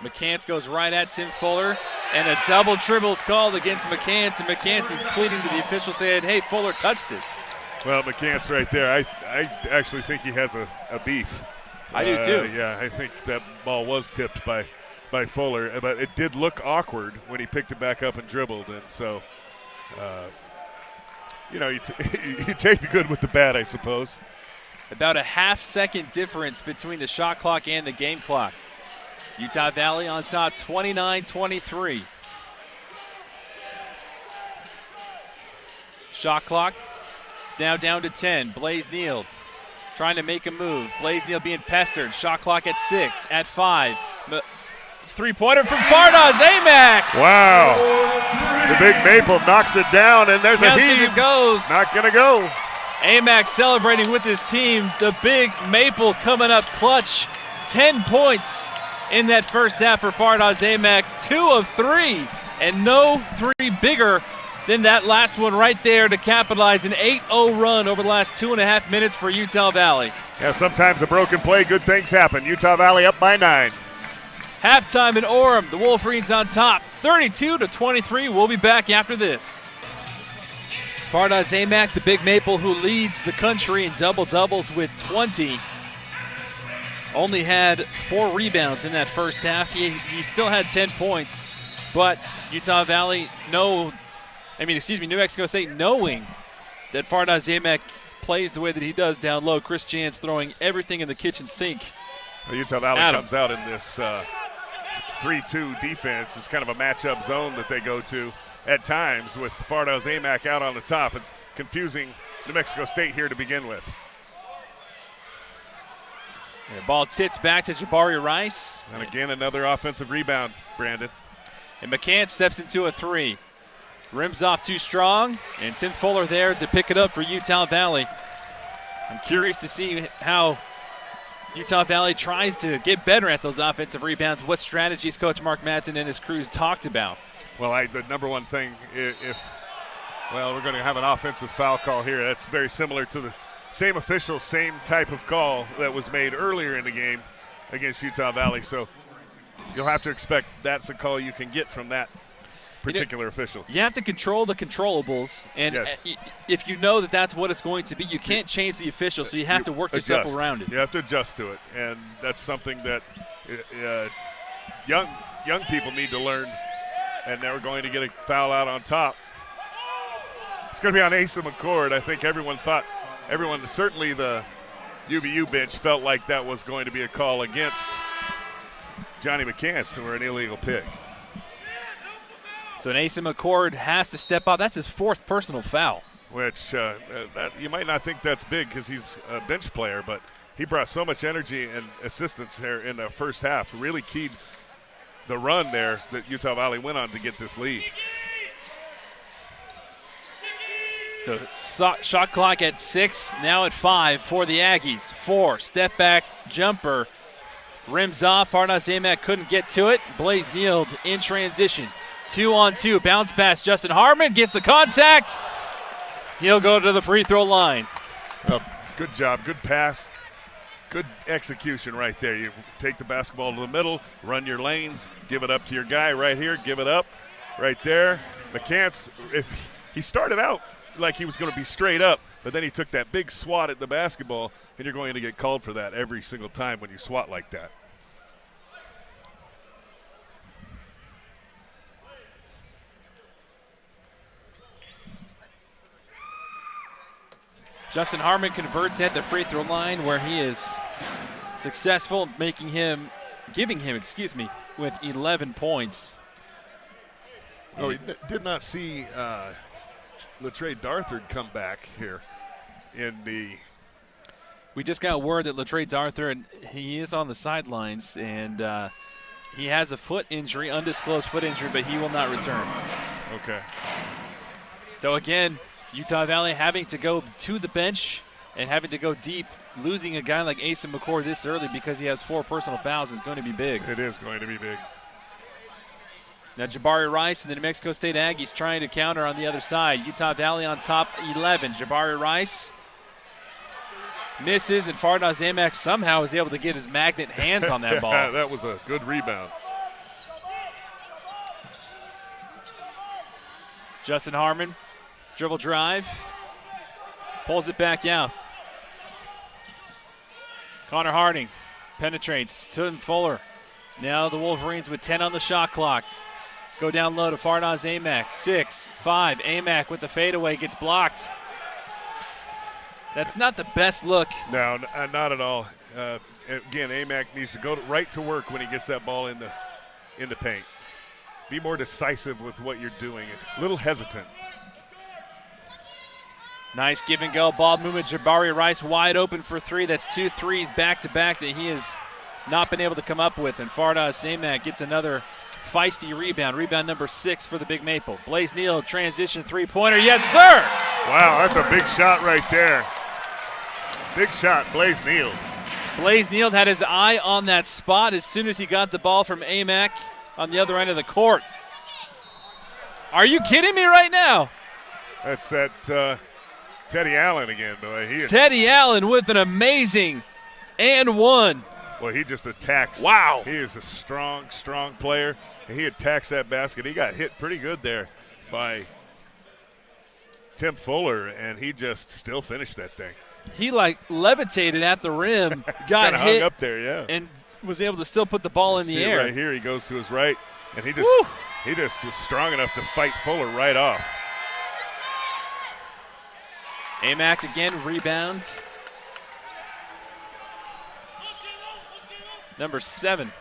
McCants goes right at Tim Fuller, and a double dribble is called against McCants, and McCants is pleading to the official saying, hey, Fuller touched it. Well, McCants right there, I actually think he has a beef. I do too. Yeah, I think that ball was tipped by Fuller, but it did look awkward when he picked it back up and dribbled, and so, you take the good with the bad, I suppose. About a half-second difference between the shot clock and the game clock. Utah Valley on top, 29-23. Shot clock now down to 10. Blaze Neal trying to make a move. Blaisdell being pestered. Shot clock at 6, at 5. Three-pointer from Fardaws. Aimaq. Wow. The big Maple knocks it down, and there's Counts a heave. it goes. Not going to go. Aimaq celebrating with his team. The big Maple coming up clutch. 10 points in that first half for Fardaws Aimaq. 2 of 3, and no 3 bigger than that last one right there to capitalize an 8-0 run over the last 2.5 minutes for Utah Valley. Yeah, sometimes a broken play, good things happen. Utah Valley up by 9. Halftime in Orem. The Wolverines on top, 32-23. We'll be back after this. Fardaws Aimaq, the big Maple who leads the country in double-doubles with 20. Only had 4 rebounds in that first half. He still had 10 points, but Utah Valley New Mexico State knowing that Fardaws Aimaq plays the way that he does down low. Chris Jans throwing everything in the kitchen sink. Well, Utah Valley comes out in this 3-2 defense. It's kind of a matchup zone that they go to at times with Fardaws Aimaq out on the top. It's confusing New Mexico State here to begin with. The ball tips back to Jabari Rice. And again, another offensive rebound, Brandon. And McCann steps into a 3. Rims off too strong, and Tim Fuller there to pick it up for Utah Valley. I'm curious to see how Utah Valley tries to get better at those offensive rebounds. What strategies Coach Mark Madsen and his crew talked about. Well, the number one thing, we're going to have an offensive foul call here. That's very similar to the same official, same type of call that was made earlier in the game against Utah Valley. So you'll have to expect that's a call you can get from that particular official. You have to control the controllables, and yes. If you know that that's what it's going to be, you can't change the official, so you have to work yourself around it. You have to adjust to it, and that's something that young people need to learn, and they're going to get a foul out on top. It's going to be on Asa McCord. I think everyone, certainly the UVU bench, felt like that was going to be a call against Johnny McCants or an illegal pick. So Asa McCord has to step up. That's his 4th personal foul. Which that you might not think that's big because he's a bench player, but he brought so much energy and assistance here in the first half. Really keyed the run there that Utah Valley went on to get this lead. So shot clock at 6, now at 5 for the Aggies. 4, step back jumper, rims off. Fardaws Aimaq couldn't get to it. Blaisdell in transition. 2-on-2, bounce pass. Justin Harmon gets the contact. He'll go to the free throw line. Good job, good pass, good execution right there. You take the basketball to the middle, run your lanes, give it up to your guy right here, give it up right there. McCants, if he started out like he was going to be straight up, but then he took that big swat at the basketball, and you're going to get called for that every single time when you swat like that. Justin Harmon converts at the free throw line where he is successful, giving him, with 11 points. Oh, he did not see Latrey Darthard come back here in the. We just got word that Latrey Darthard, he is on the sidelines, and he has a foot injury, undisclosed foot injury, but he will not return. Okay. So again, Utah Valley having to go to the bench and having to go deep. Losing a guy like Asa McCord this early because he has 4 personal fouls is going to be big. It is going to be big. Now Jabari Rice and the New Mexico State Aggies trying to counter on the other side. Utah Valley on top 11. Jabari Rice misses, and Fardaws Aimaq somehow is able to get his magnet hands on that ball. That was a good rebound. Justin Harmon. Dribble drive, pulls it back out. Connor Harding penetrates to Tim Fuller. Now the Wolverines with 10 on the shot clock. Go down low to Fardaws Aimaq. 6, 5. Aimaq with the fadeaway gets blocked. That's not the best look. No, not at all. Again, Aimaq needs to go right to work when he gets that ball in the paint. Be more decisive with what you're doing. A little hesitant. Nice give and go ball movement. Jabari Rice wide open for three. That's 2 threes back to back that he has not been able to come up with. And Fardaws Aimaq gets another feisty rebound. Rebound number 6 for the Big Maple. Blaze Neal transition three-pointer. Yes, sir. Wow, that's a big shot right there. Big shot, Blaze Neal. Blaze Neal had his eye on that spot as soon as he got the ball from Aimaq on the other end of the court. Are you kidding me right now? That's that Teddy Allen again, boy. Teddy Allen with an amazing and one. Well, he just attacks. Wow. He is a strong, strong player. He attacks that basket. He got hit pretty good there by Tim Fuller, and he just still finished that thing. He like levitated at the rim, got hit hung up there, yeah, and was able to still put the ball in the air. Right here, he goes to his right, and he just was strong enough to fight Fuller right off. Aimaq again, rebound. Number 7.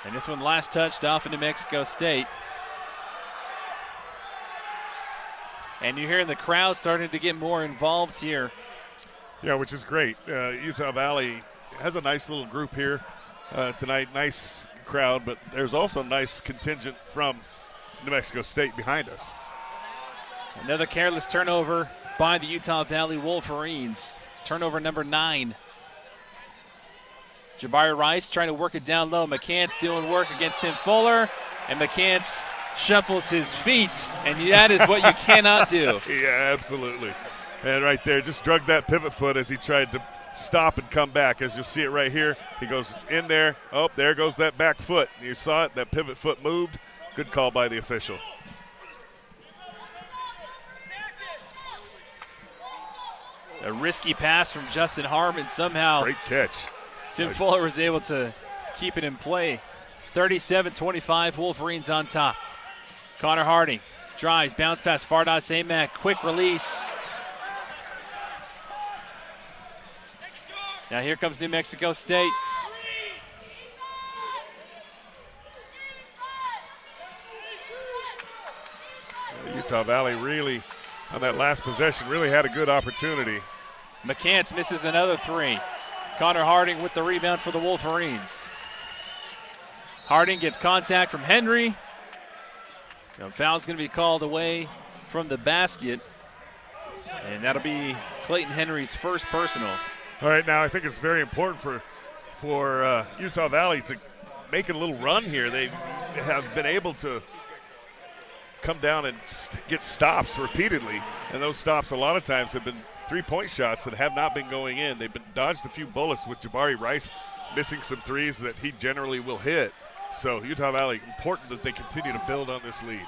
And this one last touched off in New Mexico State. And you're hearing the crowd starting to get more involved here. Yeah, which is great. Utah Valley has a nice little group here tonight. Nice crowd, but there's also a nice contingent from New Mexico State behind us. Another careless turnover by the Utah Valley Wolverines. Turnover number 9. Jabari Rice trying to work it down low. McCants doing work against Tim Fuller, and McCants shuffles his feet, and that is what you cannot do. Yeah, absolutely. And right there, just drug that pivot foot as he tried to stop and come back. As you'll see it right here, he goes in there. Oh, there goes that back foot. You saw it, that pivot foot moved. Good call by the official. A risky pass from Justin Harmon. Somehow great catch. Tim Fuller was able to keep it in play. 37-25, Wolverines on top. Connor Harding drives, bounce pass, Fardaws Aimaq, quick release. Now here comes New Mexico State. Utah Valley really, on that last possession, really had a good opportunity. McCants misses another 3. Connor Harding with the rebound for the Wolverines. Harding gets contact from Henry. Foul's going to be called away from the basket, and that'll be Clayton Henry's first personal. All right, now I think it's very important for Utah Valley to make a little run here. They have been able to come down and get stops repeatedly, and those stops a lot of times have been three-point shots that have not been going in. They've been dodged a few bullets with Jabari Rice missing some threes that he generally will hit. So Utah Valley, important that they continue to build on this lead.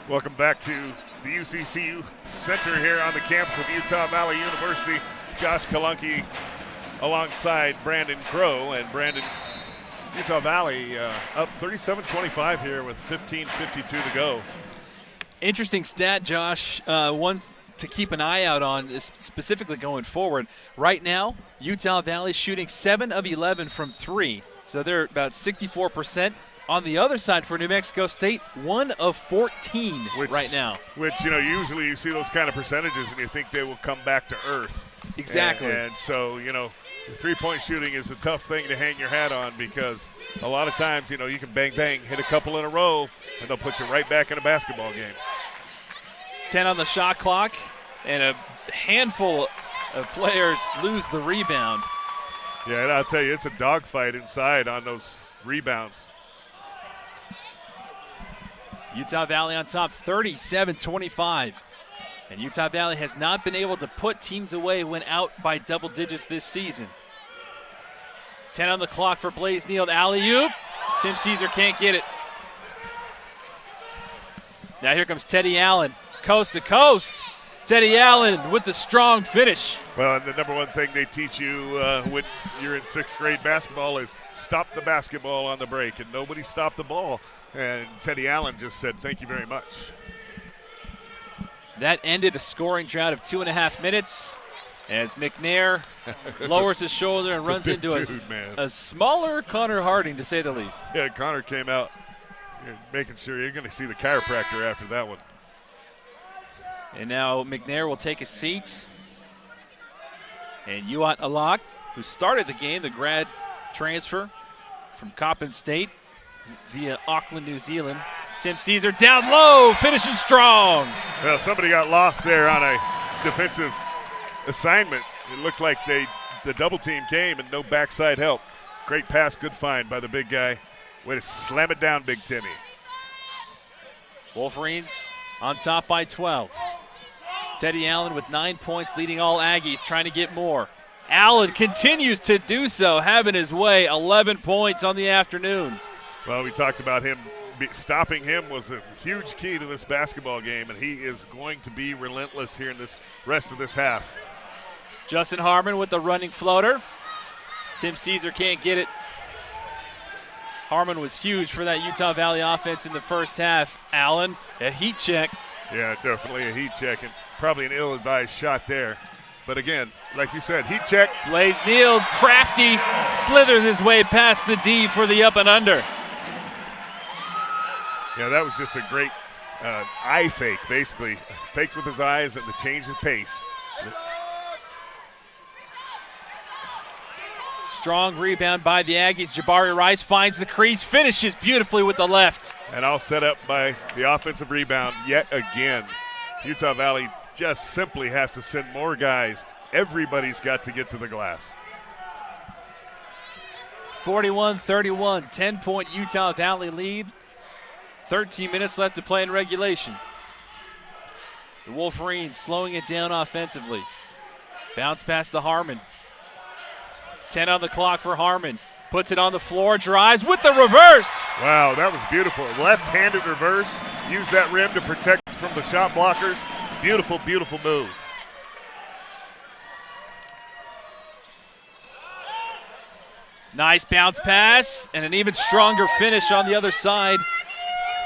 Welcome back to the UCCU Center here on the campus of Utah Valley University. Josh Kalunke alongside Brandon Crow, and Utah Valley up 37-25 here with 15:52 to go. Interesting stat, Josh. One to keep an eye out on, is specifically going forward. Right now, Utah Valley shooting 7 of 11 from 3, so they're about 64%. On the other side for New Mexico State, 1 of 14 right now. Which, usually you see those kind of percentages and you think they will come back to earth. Exactly. And so, three-point shooting is a tough thing to hang your hat on, because a lot of times, you can bang, hit a couple in a row, and they'll put you right back in a basketball game. 10 on the shot clock, and a handful of players lose the rebound. Yeah, and I'll tell you, it's a dogfight inside on those rebounds. Utah Valley on top, 37-25. And Utah Valley has not been able to put teams away when out by double digits this season. 10 on the clock for Blaze Neal. Alley-oop. Tim Caesar can't get it. Now here comes Teddy Allen, coast to coast. Teddy Allen with the strong finish. Well, and the number one thing they teach you when you're in 6th grade basketball is stop the basketball on the break, and nobody stopped the ball. And Teddy Allen just said, thank you very much. That ended a scoring drought of 2.5 minutes. As McNair lowers his shoulder and runs into a smaller Connor Harding, to say the least. Yeah, Connor came out making sure you're going to see the chiropractor after that one. And now McNair will take a seat. And Aimaq, who started the game, the grad transfer from Coppin State via Auckland, New Zealand. Tim Caesar down low, finishing strong. Well, somebody got lost there on a defensive assignment. It looked like the double team came and no backside help. Great pass, good find by the big guy. Way to slam it down, Big Timmy. Wolverines on top by 12. Teddy Allen with 9 points, leading all Aggies, trying to get more. Allen continues to do so, having his way, 11 points on the afternoon. Well, we talked about him. Stopping him was a huge key to this basketball game, and he is going to be relentless here in this rest of this half. Justin Harmon with the running floater. Tim Caesar can't get it. Harmon was huge for that Utah Valley offense in the first half. Allen, a heat check. Yeah, definitely a heat check, and probably an ill-advised shot there. But again, like you said, heat check. Blaze Neal, crafty, slithers his way past the D for the up and under. Yeah, that was just a great eye fake, basically. Faked with his eyes and the change of pace. Strong rebound by the Aggies. Jabari Rice finds the crease, finishes beautifully with the left. And all set up by the offensive rebound yet again. Utah Valley just simply has to send more guys. Everybody's got to get to the glass. 41-31, 10-point Utah Valley lead. 13 minutes left to play in regulation. The Wolverines slowing it down offensively. Bounce pass to Harmon. 10 on the clock for Harmon. Puts it on the floor, drives with the reverse. Wow, that was beautiful. Left-handed reverse. Use that rim to protect from the shot blockers. Beautiful, beautiful move. Nice bounce pass and an even stronger finish on the other side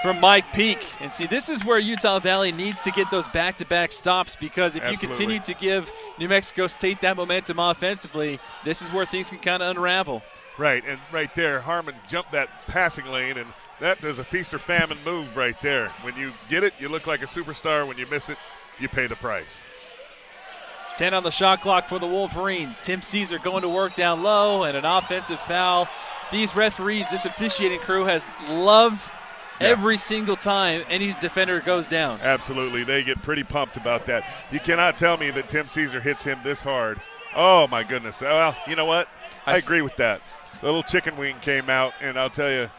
from Mike Peak. And see, this is where Utah Valley needs to get those back-to-back stops, because if you continue to give New Mexico State that momentum offensively, this is where things can kind of unravel. Right, and right there, Harmon jumped that passing lane, and that is a feast or famine move right there. When you get it, you look like a superstar. When you miss it, you pay the price. 10 on the shot clock for the Wolverines. Tim Caesar going to work down low, and an offensive foul. These referees, this officiating crew has loved every single time any defender goes down. Absolutely. They get pretty pumped about that. You cannot tell me that Tim Caesar hits him this hard. Oh, my goodness. Well, you know what? I agree with that. The little chicken wing came out, and I'll tell you,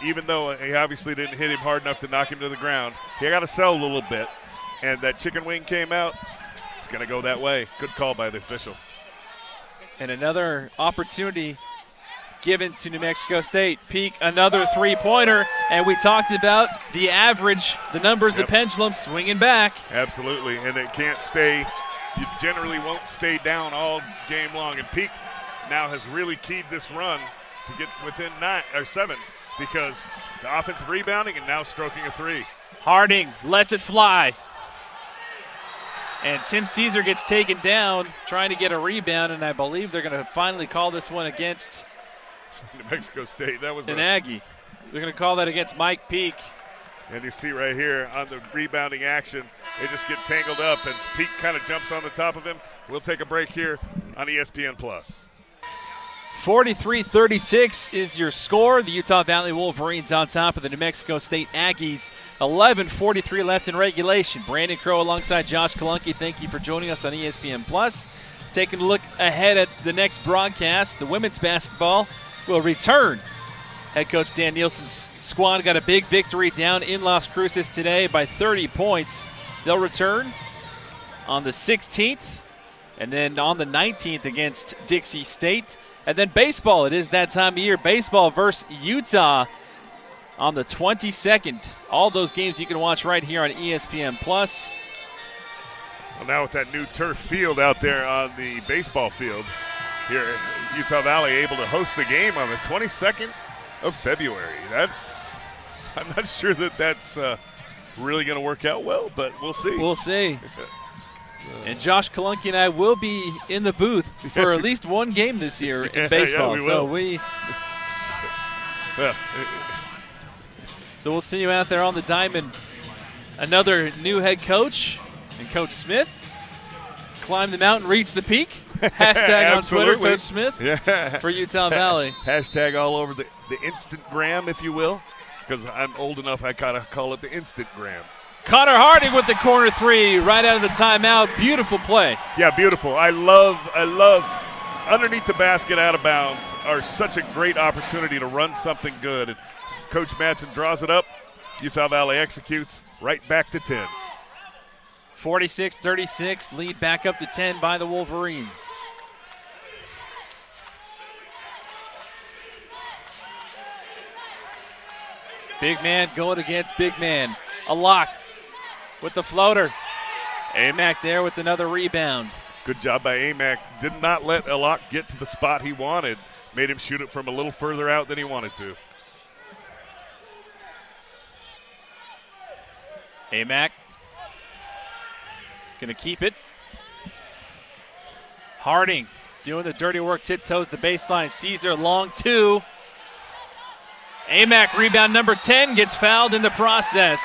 even though he obviously didn't hit him hard enough to knock him to the ground, he got to sell a little bit, and that chicken wing came out. It's going to go that way. Good call by the official. And another opportunity given to New Mexico State. Peak, another three-pointer, and we talked about the average, the numbers, the pendulum swinging back. Absolutely, and it can't stay. You generally won't stay down all game long, and Peak now has really keyed this run to get within 9 or 7, because the offensive rebounding and now stroking a three. Harding lets it fly. And Tim Caesar gets taken down trying to get a rebound, and I believe they're going to finally call this one against New Mexico State. That was an Aggie. They're going to call that against Mike Peak. And you see right here on the rebounding action, they just get tangled up, and Peak kind of jumps on the top of him. We'll take a break here on ESPN+. 43-36 is your score. The Utah Valley Wolverines on top of the New Mexico State Aggies. 11:43 left in regulation. Brandon Crow alongside Josh Kalunke. Thank you for joining us on ESPN+. Taking a look ahead at the next broadcast, the women's basketball will return. Head coach Dan Nielsen's squad got a big victory down in Las Cruces today by 30 points. They'll return on the 16th and then on the 19th against Dixie State. And then baseball, it is that time of year. Baseball versus Utah on the 22nd. All those games you can watch right here on ESPN+. Well, now with that new turf field out there on the baseball field, here Utah Valley able to host the game on the 22nd of February. I'm not sure that that's really going to work out well, but we'll see. We'll see. And Josh Kalunky and I will be in the booth for at least one game this year in baseball. So we'll see you out there on the diamond. Another new head coach and Coach Smith. Climb the mountain, reach the peak. Hashtag on Twitter, Coach Smith, for Utah Valley. Hashtag all over the Instagram, if you will, because I'm old enough I kind of call it the Instagram. Connor Harding with the corner three right out of the timeout. Beautiful play. Yeah, beautiful. I love underneath the basket out of bounds are such a great opportunity to run something good. And Coach Madsen draws it up. Utah Valley executes right back to 10. 46-36, lead back up to 10 by the Wolverines. Big man going against big man. A lock with the floater. Aimaq there with another rebound. Good job by Aimaq. Did not let Aimaq get to the spot he wanted. Made him shoot it from a little further out than he wanted to. Aimaq going to keep it. Harding doing the dirty work, tiptoes the baseline. Caesar long two. Aimaq rebound number 10 gets fouled in the process.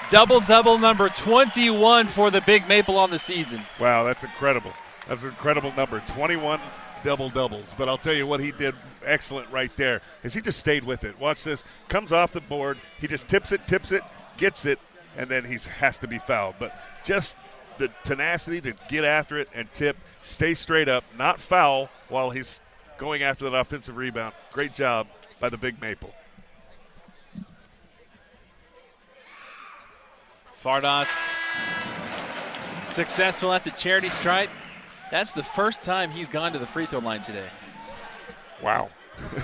Double-double number 21 for the Big Maple on the season. Wow, that's incredible. That's an incredible number, 21 double-doubles. But I'll tell you what he did excellent right there is he just stayed with it. Watch this. Comes off the board. He just tips it, gets it, and then he has to be fouled. But just the tenacity to get after it and tip, stay straight up, not foul while he's going after that offensive rebound. Great job by the Big Maple. Fardaws successful at the charity stripe. That's the first time he's gone to the free throw line today. Wow.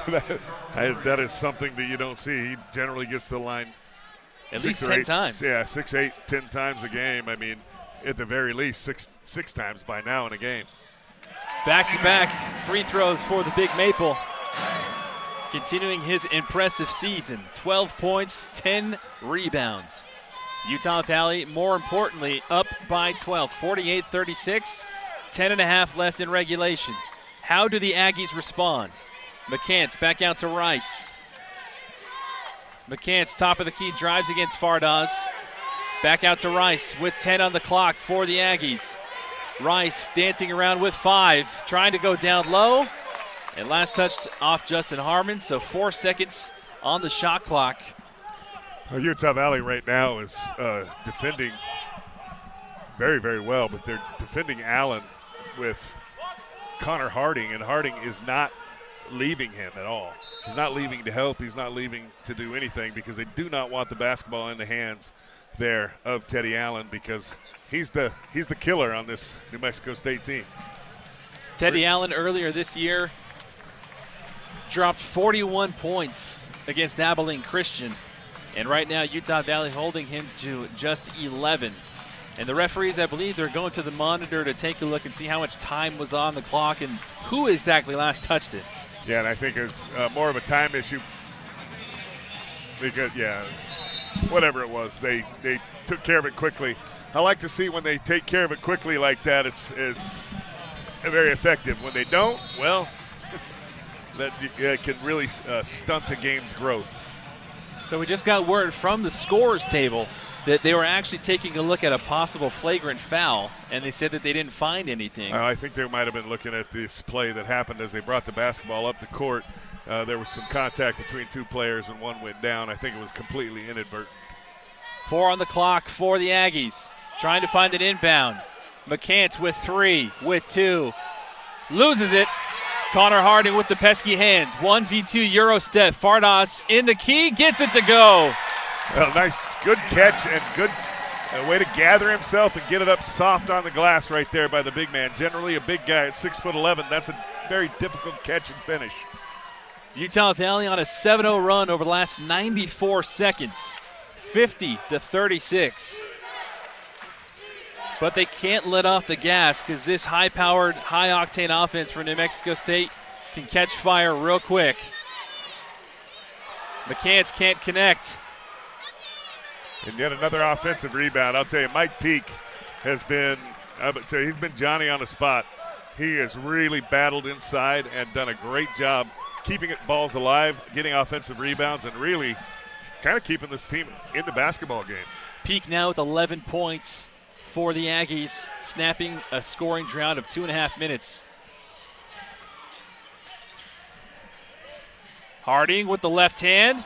that is something that you don't see. He generally gets to the line at least 10 times. Yeah, 6, 8, 10 times a game. I mean, at the very least, six times by now in a game. Back-to-back free throws for the Big Maple. Continuing his impressive season. 12 points, 10 rebounds. Utah Valley, more importantly, up by 12, 48-36, 10.5 left in regulation. How do the Aggies respond? McCants back out to Rice. McCants, top of the key, drives against Fardaws. Back out to Rice with 10 on the clock for the Aggies. Rice dancing around with 5, trying to go down low. And last touched off Justin Harmon, so 4 seconds on the shot clock. Utah Valley right now is defending very, very well, but they're defending Allen with Connor Harding, and Harding is not leaving him at all. He's not leaving to help. He's not leaving to do anything because they do not want the basketball in the hands there of Teddy Allen because he's the killer on this New Mexico State team. Teddy Allen earlier this year dropped 41 points against Abilene Christian. And right now, Utah Valley holding him to just 11. And the referees, I believe, they're going to the monitor to take a look and see how much time was on the clock and who exactly last touched it. Yeah, and I think it's more of a time issue because, whatever it was, they took care of it quickly. I like to see when they take care of it quickly like that, it's very effective. When they don't, well, that can really stunt the game's growth. So we just got word from the scorers table that they were actually taking a look at a possible flagrant foul, and they said that they didn't find anything. I think they might have been looking at this play that happened as they brought the basketball up the court. There was some contact between two players, and one went down. I think it was completely inadvertent. 4 on the clock for the Aggies. Trying to find an inbound. McCants with 3, with 2. Loses it. Connor Harding with the pesky hands. 1v2 Euro step. Fardaws in the key, gets it to go. Well, nice, good catch and good way to gather himself and get it up soft on the glass right there by the big man. Generally a big guy at 6'11". That's a very difficult catch and finish. Utah Valley on a 7-0 run over the last 94 seconds. 50-36. But they can't let off the gas because this high-powered, high-octane offense for New Mexico State can catch fire real quick. McCants can't connect. And yet another offensive rebound. I'll tell you, Mike Peak has been I would tell you, he's been Johnny on the spot. He has really battled inside and done a great job keeping balls alive, getting offensive rebounds, and really kind of keeping this team in the basketball game. Peak now with 11 points for the Aggies, snapping a scoring drought of 2.5 minutes. Harding with the left hand.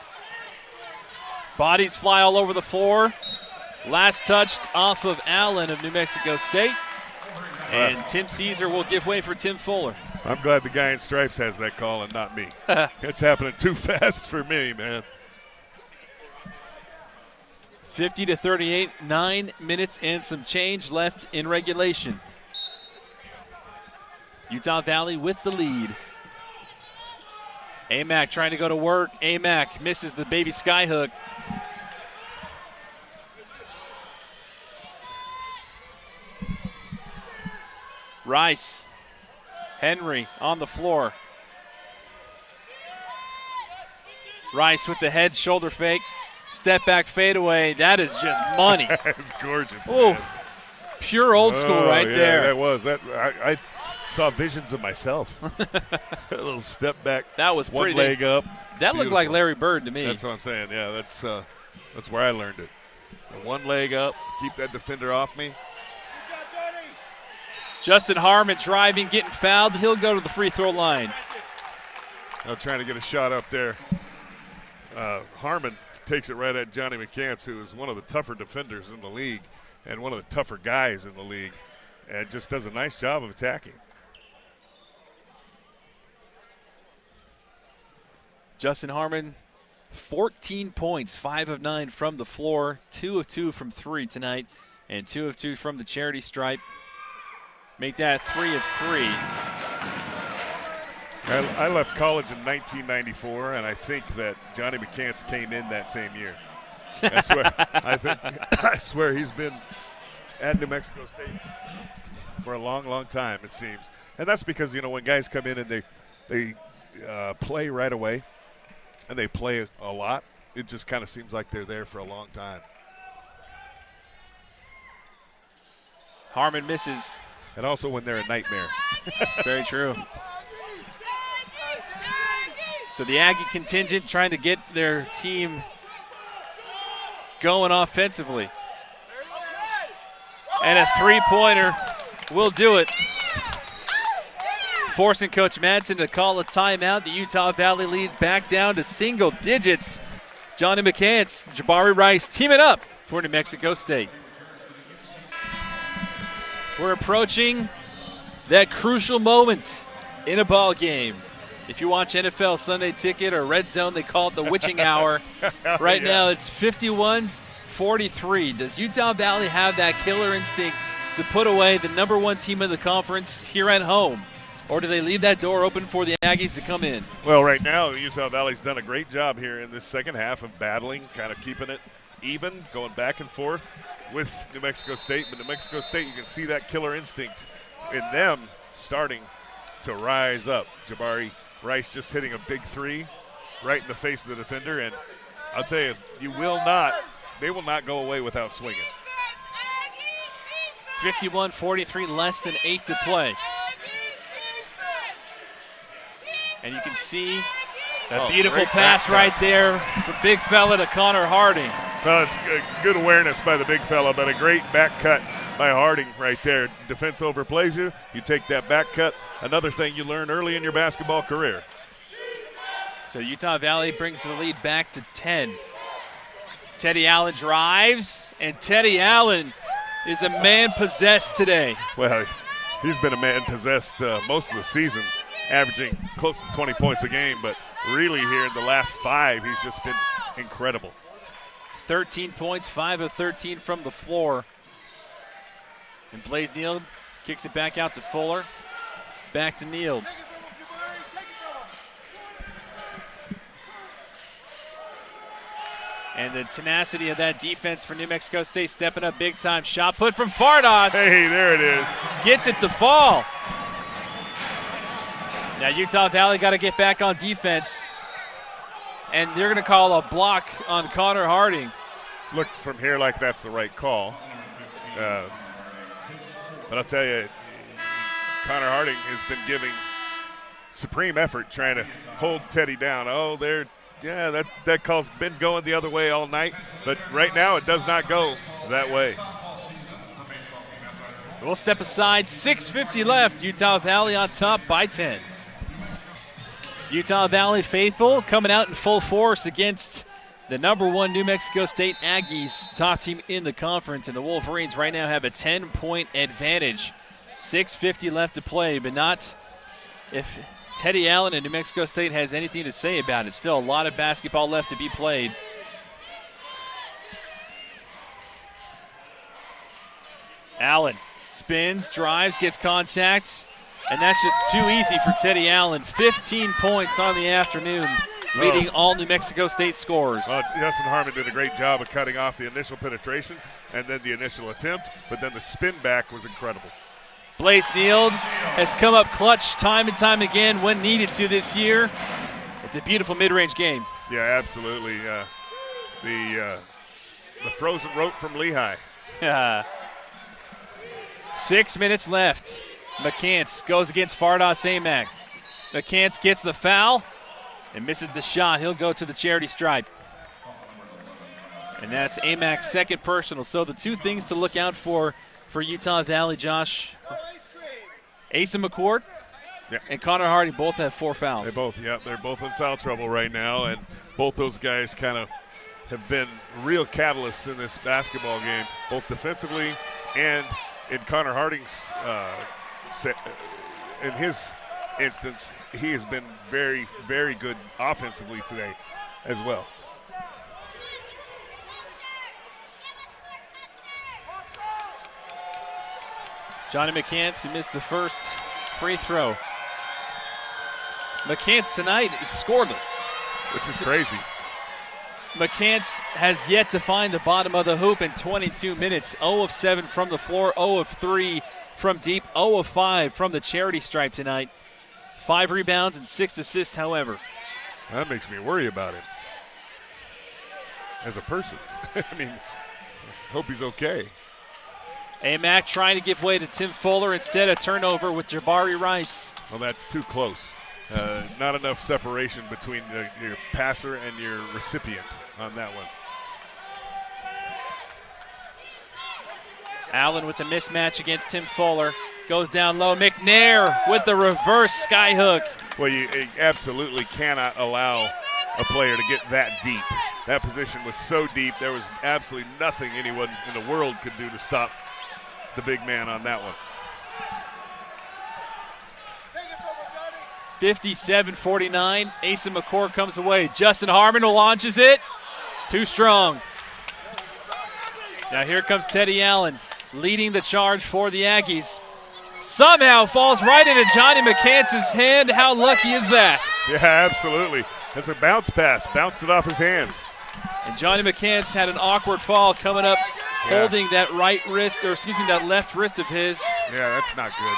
Bodies fly all over the floor. Last touched off of Allen of New Mexico State. And Tim Caesar will give way for Tim Fuller. I'm glad the guy in stripes has that call and not me. It's happening too fast for me, man. 50-38, 9 minutes and some change left in regulation. Utah Valley with the lead. Aimaq trying to go to work. Aimaq misses the baby skyhook. Rice, Henry on the floor. Rice with the head shoulder fake. Step back fadeaway. That is just money. That's gorgeous. Oh, pure old school right there. That was that. I saw visions of myself. A little step back. That was one pretty. leg up. That Beautiful. looked like Larry Bird to me. That's what I'm saying. Yeah, that's where I learned it. The one leg up, keep that defender off me. Justin Harmon driving, getting fouled. He'll go to the free throw line. Now trying to get a shot up there. Harmon takes it right at Johnny McCants, who is one of the tougher defenders in the league and one of the tougher guys in the league, and just does a nice job of attacking. Justin Harmon, 14 points, 5 of 9 from the floor, 2 of 2 from 3 tonight, and 2 of 2 from the charity stripe. Make that 3 of 3. I left college in 1994, and I think that Johnny McCants came in that same year. I swear he's been at New Mexico State for a long, long time, it seems. And that's because, when guys come in and they play right away and they play a lot, it just kind of seems like they're there for a long time. Harmon misses. And also when they're a nightmare. Very true. So the Aggie contingent trying to get their team going offensively. And a three-pointer will do it. Forcing Coach Madsen to call a timeout. The Utah Valley lead back down to single digits. Johnny McCants, Jabari Rice teaming up for New Mexico State. We're approaching that crucial moment in a ball game. If you watch NFL Sunday Ticket or Red Zone, they call it the witching hour. Right now it's 51-43. Does Utah Valley have that killer instinct to put away the number one team in the conference here at home? Or do they leave that door open for the Aggies to come in? Well, right now, Utah Valley's done a great job here in this second half of battling, kind of keeping it even, going back and forth with New Mexico State. But New Mexico State, you can see that killer instinct in them starting to rise up. Jabari Rice just hitting a big three right in the face of the defender. And I'll tell you, they will not go away without swinging. 51-43, less than 8 to play. And you can see that beautiful pass right there for big fella to Connor Harding. Well, it's good awareness by the big fella, but a great back cut by Harding right there. Defense overplays you. You take that back cut. Another thing you learn early in your basketball career. So Utah Valley brings the lead back to 10. Teddy Allen drives, and Teddy Allen is a man possessed today. Well, he's been a man possessed most of the season, averaging close to 20 points a game, but really here in the last 5, he's just been incredible. 13 points, 5 of 13 from the floor. And Blaze Neal kicks it back out to Fuller. Back to Neal. And the tenacity of that defense for New Mexico State stepping up big time. Shot put from Fardaws. Hey, there it is. Gets it to fall. Now Utah Valley got to get back on defense. And they're going to call a block on Connor Harding. Look from here like that's the right call. But I'll tell you, Connor Harding has been giving supreme effort trying to hold Teddy down. Oh, that call's been going the other way all night, but right now it does not go that way. We'll step aside. 6:50 left. Utah Valley on top by 10. Utah Valley faithful coming out in full force against the #1 New Mexico State Aggies, top team in the conference, and the Wolverines right now have a 10-point advantage. 6:50 left to play, but not if Teddy Allen and New Mexico State has anything to say about it. Still a lot of basketball left to be played. Allen spins, drives, gets contact, and that's just too easy for Teddy Allen. 15 points on the afternoon, leading all New Mexico State scorers. Justin Harmon did a great job of cutting off the initial penetration and then the initial attempt, but then the spin back was incredible. Blaze Neild has come up clutch time and time again when needed to this year. It's a beautiful mid-range game. Yeah, absolutely. The frozen rope from Lehigh. 6 minutes left. McCants goes against Fardaws Aimaq. McCants gets the foul and misses the shot. He'll go to the charity stripe. And that's Aimac's second personal. So the two things to look out for Utah Valley, Josh. Asa McCourt and Connor Harding both have 4 fouls. They're both in foul trouble right now, and both those guys kind of have been real catalysts in this basketball game, both defensively and in Connor Harding's in his instance, he has been very, very good offensively today as well. Johnny McCants, who missed the first free throw. McCants tonight is scoreless. This is crazy. McCants has yet to find the bottom of the hoop in 22 minutes. 0 of 7 from the floor, 0 of 3 from deep, 0 of 5 from the charity stripe tonight. 5 rebounds and 6 assists, however. That makes me worry about him as a person. I mean, hope he's okay. Aimaq trying to give way to Tim Fuller. Instead, a turnover with Jabari Rice. Well, that's too close. Not enough separation between your passer and your recipient on that one. Allen with the mismatch against Tim Fuller. Goes down low. McNair with the reverse skyhook. Well, you absolutely cannot allow a player to get that deep. That position was so deep, there was absolutely nothing anyone in the world could do to stop the big man on that one. 57-49. Asa McCourt comes away. Justin Harmon launches it. Too strong. Now here comes Teddy Allen leading the charge for the Aggies. Somehow falls right into Johnny McCants' hand. How lucky is that? Yeah, absolutely. That's a bounce pass. Bounced it off his hands. And Johnny McCants had an awkward fall coming up, holding that that left wrist of his. Yeah, that's not good.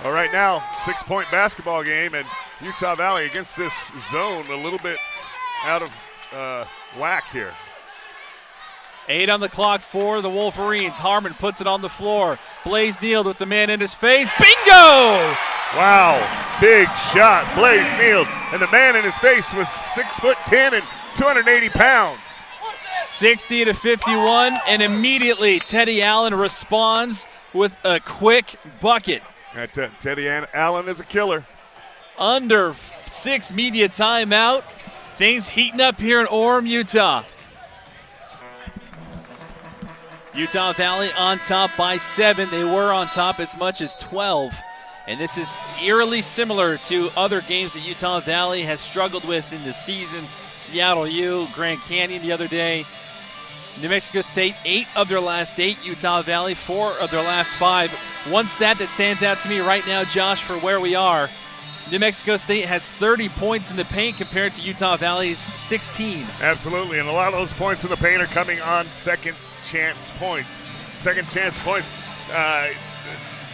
All right, now 6-point basketball game, and Utah Valley against this zone a little bit out of whack here. 8 on the clock for the Wolverines. Harmon puts it on the floor. Blaze Neild with the man in his face. Bingo! Wow, big shot, Blaze Neild. And the man in his face was 6'10" and 280 pounds. 60-51, and immediately Teddy Allen responds with a quick bucket. Teddy Allen is a killer. Under 6 media timeout. Things heating up here in Orem, Utah. Utah Valley on top by 7. They were on top as much as 12. And this is eerily similar to other games that Utah Valley has struggled with in the season. Seattle U, Grand Canyon the other day. New Mexico State, 8 of their last 8. Utah Valley, 4 of their last 5. One stat that stands out to me right now, Josh, for where we are. New Mexico State has 30 points in the paint compared to Utah Valley's 16. Absolutely, and a lot of those points in the paint are coming on second chance points.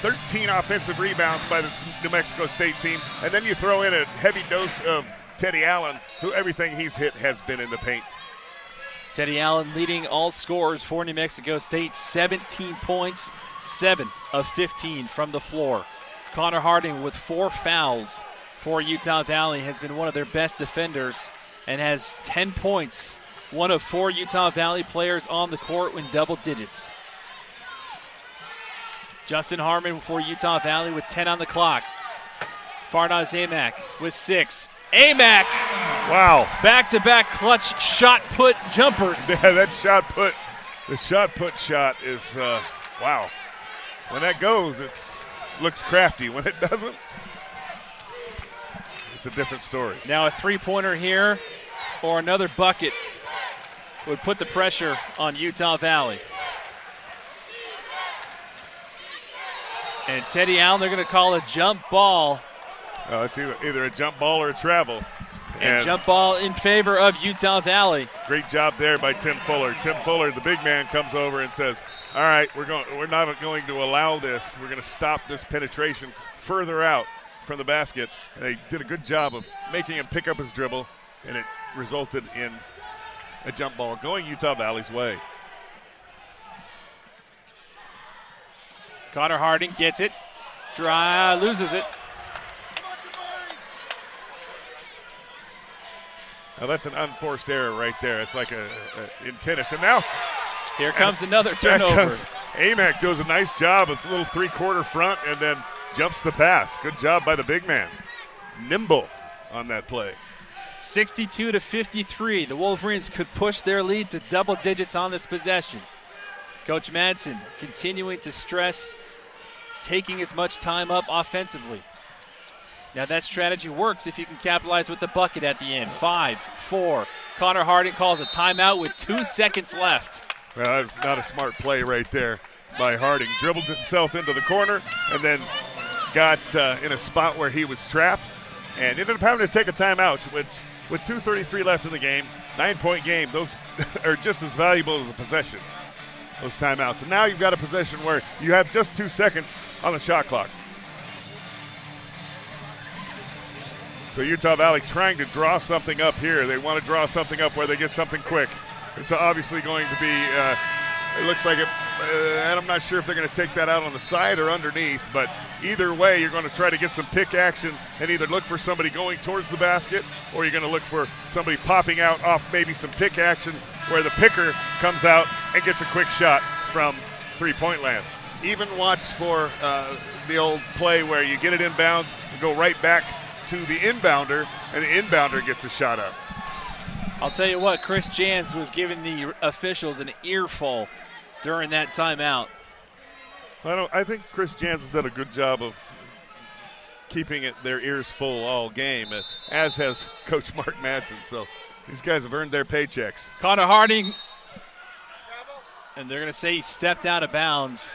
13 offensive rebounds by the New Mexico State team, and then you throw in a heavy dose of Teddy Allen, who everything he's hit has been in the paint. Teddy Allen leading all scorers for New Mexico State, 17 points, 7 of 15 from the floor. Connor Harding with 4 fouls for Utah Valley has been one of their best defenders and has 10 points, one of 4 Utah Valley players on the court in double digits. Justin Harmon for Utah Valley with 10 on the clock. Fardaws Aimaq with 6. Aimaq! Wow. Back-to-back clutch shot put jumpers. Yeah, that shot put, the shot put shot is, wow. When that goes, it looks crafty. When it doesn't, it's a different story. Now a three-pointer here or another bucket would put the pressure on Utah Valley. And Teddy Allen, they're going to call a jump ball. It's either a jump ball or a travel. And jump ball in favor of Utah Valley. Great job there by Tim Fuller. Tim Fuller, the big man, comes over and says, all right, we're not going to allow this. We're going to stop this penetration further out from the basket. And they did a good job of making him pick up his dribble, and it resulted in a jump ball going Utah Valley's way. Connor Harding gets it. Loses it. Now that's an unforced error right there. It's like in tennis. And now here comes another turnover. Aimaq does a nice job with a little three-quarter front and then jumps the pass. Good job by the big man. Nimble on that play. 62-53. The Wolverines could push their lead to double digits on this possession. Coach Madsen continuing to stress taking as much time up offensively. Now that strategy works if you can capitalize with the bucket at the end. 5-4. Connor Harding calls a timeout with 2 seconds left. Well, that was not a smart play right there by Harding. Dribbled himself into the corner and then got in a spot where he was trapped and ended up having to take a timeout, which with 2:33 left in the game, 9-point game, those are just as valuable as a possession, those timeouts. And now you've got a possession where you have just 2 seconds on the shot clock. So Utah Valley trying to draw something up here. They want to draw something up where they get something quick. It's obviously going to be, it looks like it, and I'm not sure if they're going to take that out on the side or underneath, but either way, you're going to try to get some pick action and either look for somebody going towards the basket or you're going to look for somebody popping out off maybe some pick action where the picker comes out and gets a quick shot from three-point land. Even watch for the old play where you get it inbounds and go right back to the inbounder, and the inbounder gets a shot up. I'll tell you what, Chris Jans was giving the officials an earful during that timeout. I think Chris Jans has done a good job of keeping their ears full all game, as has Coach Mark Madsen. So these guys have earned their paychecks. Connor Harding, and they're going to say he stepped out of bounds.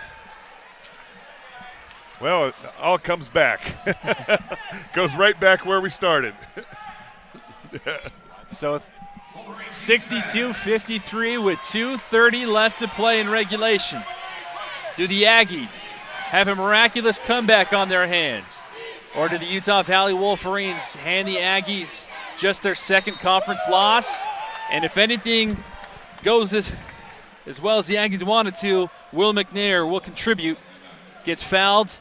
Well, it all comes back. Goes right back where we started. So 62-53 with 2:30 left to play in regulation. Do the Aggies have a miraculous comeback on their hands? Or do the Utah Valley Wolverines hand the Aggies just their second conference loss? And if anything goes as well as the Aggies wanted to, Will McNair will contribute. Gets fouled,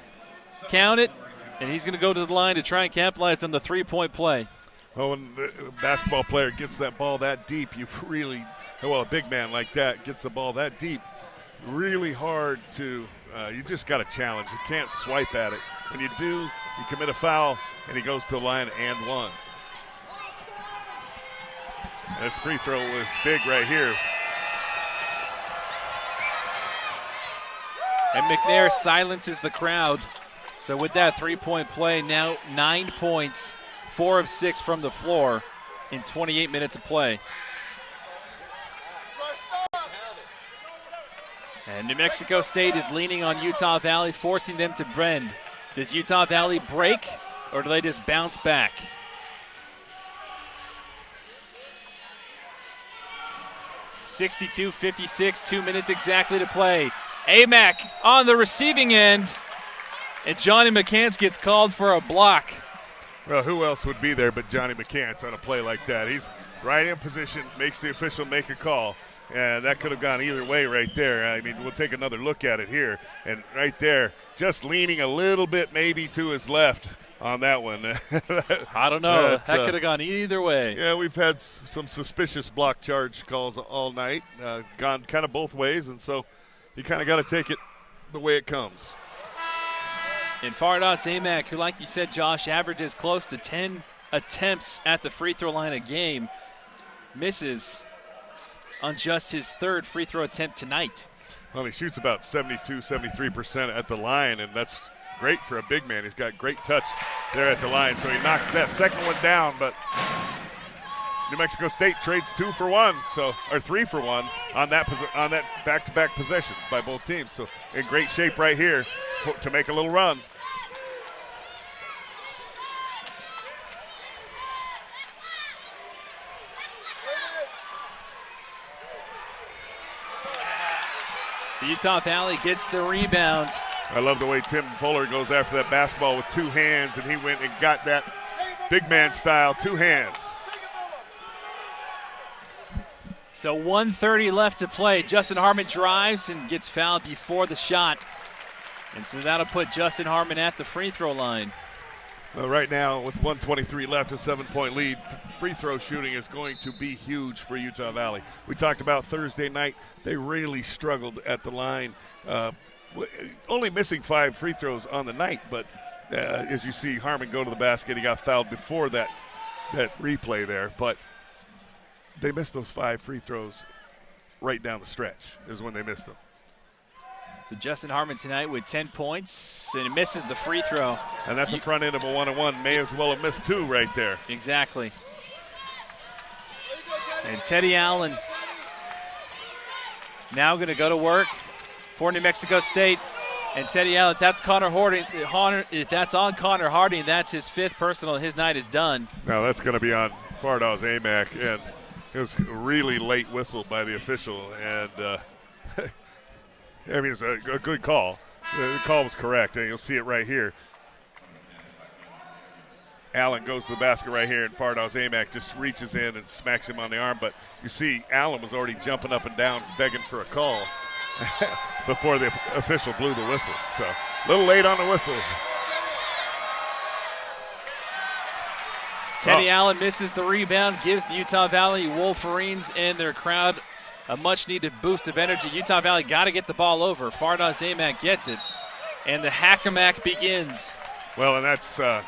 count it, and he's going to go to the line to try and capitalize on the three-point play. Well, when a basketball player gets that ball that deep, a big man like that gets the ball that deep, really hard to, you just got to challenge. You can't swipe at it. When you do, you commit a foul, and he goes to the line and one. This free throw was big right here. And McNair silences the crowd. So with that three-point play, now 9 points, 4 of 6 from the floor in 28 minutes of play. And New Mexico State is leaning on Utah Valley, forcing them to bend. Does Utah Valley break, or do they just bounce back? (62-56), 2 minutes exactly to play. Aimaq on the receiving end, and Johnny McCants gets called for a block. Well, who else would be there but Johnny McCants on a play like that? He's right in position, makes the official make a call. And that could have gone either way right there. I mean, we'll take another look at it here. And right there, just leaning a little bit maybe to his left on that one. I don't know. That could have gone either way. Yeah, we've had some suspicious block charge calls all night, gone kind of both ways, and so you kind of got to take it the way it comes. And Fardaws Aimaq, who, like you said, Josh, averages close to 10 attempts at the free throw line a game, misses on just his third free throw attempt tonight. Well, he shoots about 73% at the line, and that's great for a big man. He's got great touch there at the line, so he knocks that second one down, but New Mexico State trades 2 for 1, or 3 for 1 on that back-to-back possessions by both teams. So in great shape right here to make a little run. Utah Valley gets the rebound. I love the way Tim Fuller goes after that basketball with 2 hands, and he went and got that big man style, 2 hands. So 1:30 left to play. Justin Harmon drives and gets fouled before the shot. And so that'll put Justin Harmon at the free throw line. Well, right now, with 1:23 left, a 7-point lead, free throw shooting is going to be huge for Utah Valley. We talked about Thursday night. They really struggled at the line, only missing 5 free throws on the night. But as you see Harmon go to the basket, he got fouled before that replay there. But they missed those 5 free throws right down the stretch is when they missed them. So Justin Harmon tonight with 10 points, and he misses the free throw. And that's the front end of a 1-on-1. May as well have missed 2 right there. Exactly. And Teddy Allen now going to go to work for New Mexico State. And Teddy Allen, that's Connor Harding. If that's on Connor Harding, that's his 5th personal. His night is done. Now that's going to be on Fardaws Aimaq, and it was a really late whistle by the official, and I mean, it's a good call. The call was correct, and you'll see it right here. Allen goes to the basket right here, and Fardaws Aimaq just reaches in and smacks him on the arm. But you see Allen was already jumping up and down, begging for a call before the official blew the whistle. So a little late on the whistle. Teddy Allen misses the rebound, gives the Utah Valley Wolverines and their crowd a much-needed boost of energy. Utah Valley got to get the ball over. Fardaws Aimaq gets it, and the hack-a-mack begins. Well, and that's a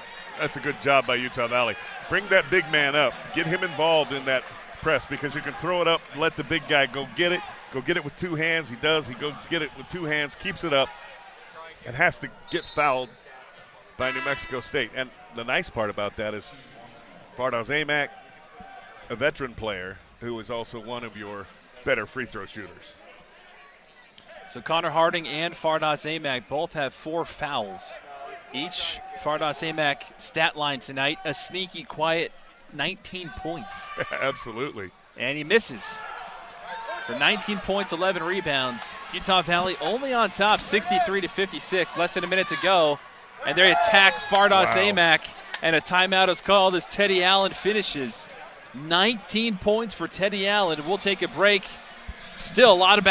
good job by Utah Valley. Bring that big man up. Get him involved in that press, because you can throw it up, let the big guy go get it. Go get it with 2 hands. He does. He goes get it with 2 hands, keeps it up, and has to get fouled by New Mexico State. And the nice part about that is Fardaws Aimaq, a veteran player who is also one of your better free throw shooters. So Connor Harding and Fardaws Aimaq both have 4 fouls. Each Fardaws Aimaq stat line tonight, a sneaky, quiet 19 points. Absolutely. And he misses. So 19 points, 11 rebounds. Utah Valley only on top, 63-56. Less than a minute to go. And they attack Fardaws Aimaq. And a timeout is called as Teddy Allen finishes. 19 points for Teddy Allen. We'll take a break. Still a lot of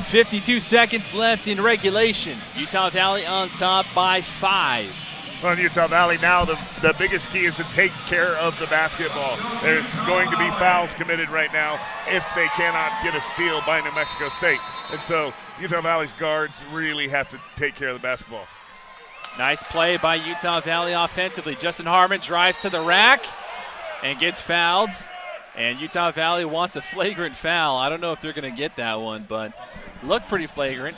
52 seconds left in regulation. Utah Valley on top by 5. Well, in Utah Valley now, the biggest key is to take care of the basketball. There's going to be fouls committed right now if they cannot get a steal by New Mexico State. And so Utah Valley's guards really have to take care of the basketball. Nice play by Utah Valley offensively. Justin Harmon drives to the rack and gets fouled. And Utah Valley wants a flagrant foul. I don't know if they're going to get that one, but looked pretty flagrant.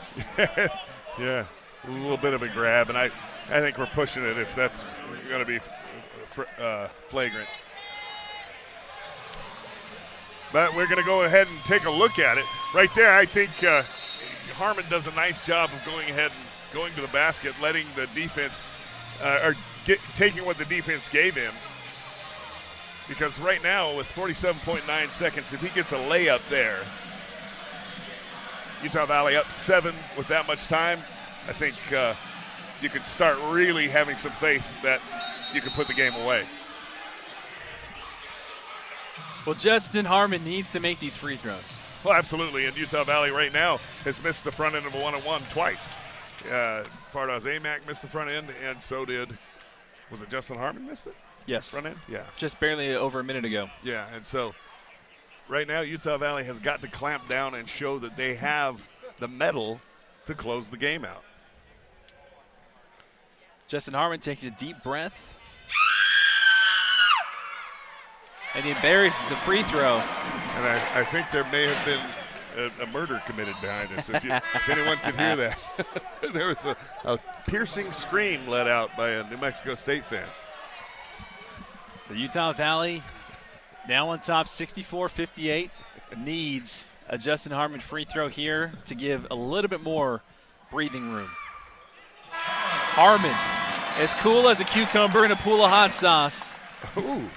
Yeah, a little bit of a grab, and I think we're pushing it if that's going to be flagrant. But we're going to go ahead and take a look at it. Right there, I think Harmon does a nice job of going ahead and going to the basket, letting the defense, taking what the defense gave him. Because right now, with 47.9 seconds, if he gets a layup there, Utah Valley up 7 with that much time, I think you can start really having some faith that you can put the game away. Well, Justin Harmon needs to make these free throws. Well, absolutely. And Utah Valley right now has missed the front end of a one-on-one twice. Fardaws Aimaq missed the front end, and so did, was it Justin Harmon missed it? Yes. Front end? Yeah. Just barely over a minute ago. Yeah, and so right now Utah Valley has got to clamp down and show that they have the mettle to close the game out. Justin Harmon takes a deep breath. And he embarrasses the free throw. And I think there may have been a murder committed behind us. If anyone could hear that. There was a piercing scream let out by a New Mexico State fan. So Utah Valley now on top 64-58. Needs a Justin Harmon free throw here to give a little bit more breathing room. Harmon, as cool as a cucumber in a pool of hot sauce. Ooh.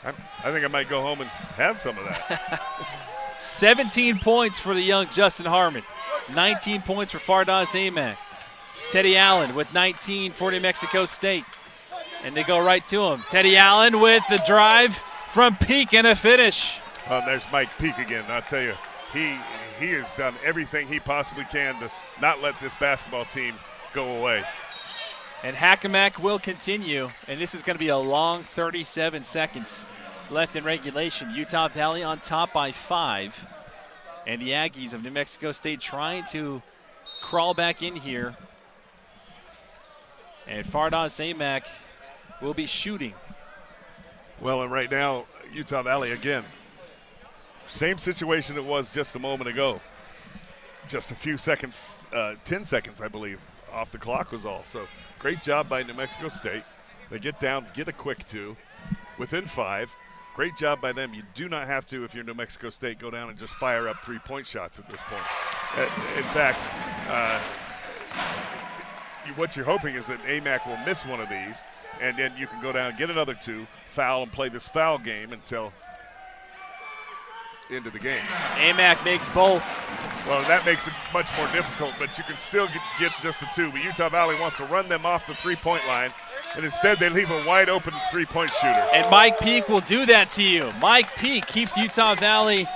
I think I might go home and have some of that. 17 points for the young Justin Harmon. 19 points for Fardaws Aimaq. Teddy Allen with 19 for New Mexico State. And they go right to him. Teddy Allen with the drive from Peak and a finish. There's Mike Peak again. I'll tell you, he has done everything he possibly can to not let this basketball team go away. And Aimaq will continue, and this is going to be a long 37 seconds left in regulation. Utah Valley on top by 5. And the Aggies of New Mexico State trying to crawl back in here. And Fardaws Aimaq will be shooting. Well, and right now, Utah Valley again. Same situation it was just a moment ago. Just a few seconds, 10 seconds, I believe, off the clock was all. So great job by New Mexico State. They get down, get a quick 2, within 5. Great job by them. You do not have to, if you're New Mexico State, go down and just fire up 3-point shots at this point. In fact, what you're hoping is that Aimaq will miss one of these, and then you can go down and get another 2, foul, and play this foul game until into the game. Aimaq makes both. Well, that makes it much more difficult, but you can still get just the 2. But Utah Valley wants to run them off the 3-point line, and instead they leave a wide open 3-point shooter. And Mike Peak will do that to you. Mike Peak keeps Utah Valley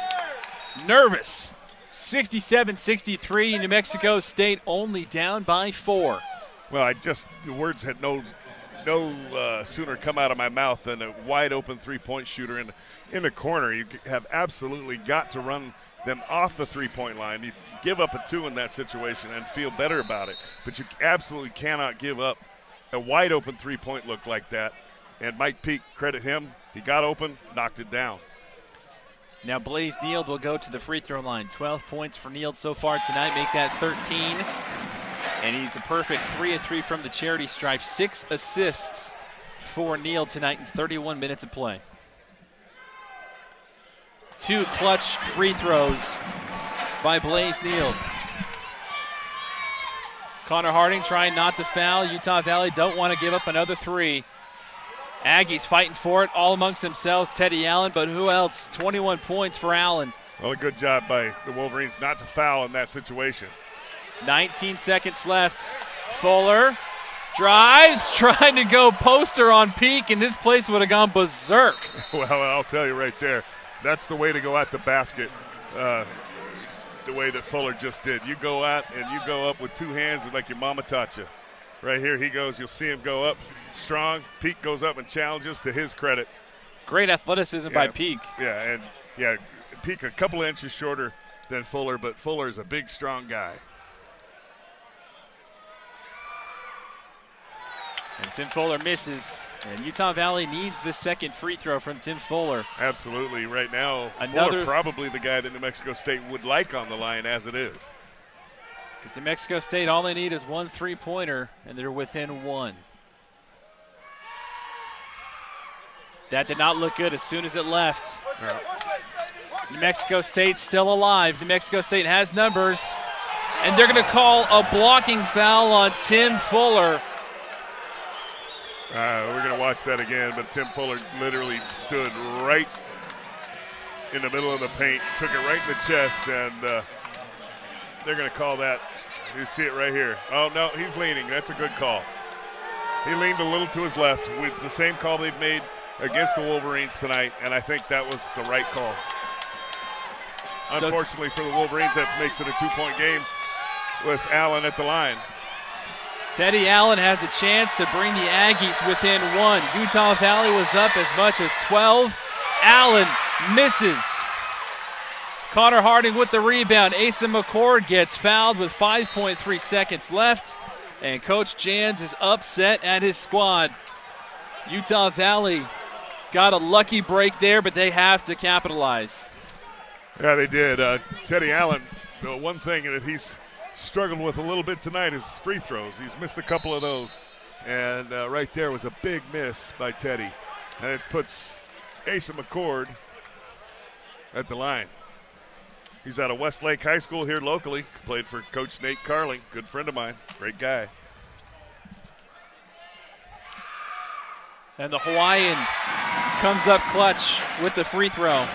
nervous. 67-63, New Mexico State only down by 4. Well, the words had no sooner come out of my mouth than a wide open 3-point shooter in the corner. You have absolutely got to run them off the 3-point line. You give up a 2 in that situation and feel better about it, but you absolutely cannot give up a wide open 3-point look like that. And Mike Peak, credit him, he got open, knocked it down. Now Blaze Neild will go to the free throw line. 12 points for Neild so far tonight, make that 13. And he's a perfect 3 of 3 from the charity stripe. 6 assists for Neild tonight in 31 minutes of play. 2 clutch free throws by Blaze Neild. Connor Harding trying not to foul. Utah Valley don't want to give up another 3. Aggies fighting for it all amongst themselves. Teddy Allen, but who else? 21 points for Allen. Well, a good job by the Wolverines not to foul in that situation. 19 seconds left. Fuller drives, trying to go poster on Peak, and this place would have gone berserk. Well, I'll tell you right there, that's the way to go at the basket, the way that Fuller just did. You go out and you go up with 2 hands like your mama taught you. Right here he goes. You'll see him go up strong. Peak goes up and challenges, to his credit. Great athleticism by Peak. Yeah, and Peak a couple of inches shorter than Fuller, but Fuller is a big, strong guy. And Tim Fuller misses, and Utah Valley needs the second free throw from Tim Fuller. Absolutely. Right now, Fuller probably the guy that New Mexico State would like on the line as it is. Because New Mexico State, all they need is 1 3-pointer, and they're within 1. That did not look good as soon as it left. Yeah. New Mexico State still alive. New Mexico State has numbers, and they're going to call a blocking foul on Tim Fuller. We're going to watch that again, but Tim Fuller literally stood right in the middle of the paint, took it right in the chest, and they're going to call that. You see it right here. Oh, no, he's leaning. That's a good call. He leaned a little to his left with the same call they've made against the Wolverines tonight, and I think that was the right call. Unfortunately for the Wolverines, that makes it a 2-point game with Allen at the line. Teddy Allen has a chance to bring the Aggies within 1. Utah Valley was up as much as 12. Allen misses. Connor Harding with the rebound. Asa McCord gets fouled with 5.3 seconds left, and Coach Jans is upset at his squad. Utah Valley got a lucky break there, but they have to capitalize. Yeah, they did. Teddy Allen, the one thing that he's struggled with a little bit tonight is free throws. He's missed a couple of those, and right there was a big miss by Teddy. And it puts Asa McCord at the line. He's out of Westlake High School here locally. Played for Coach Nate Carling, good friend of mine, great guy. And the Hawaiian comes up clutch with the free throw.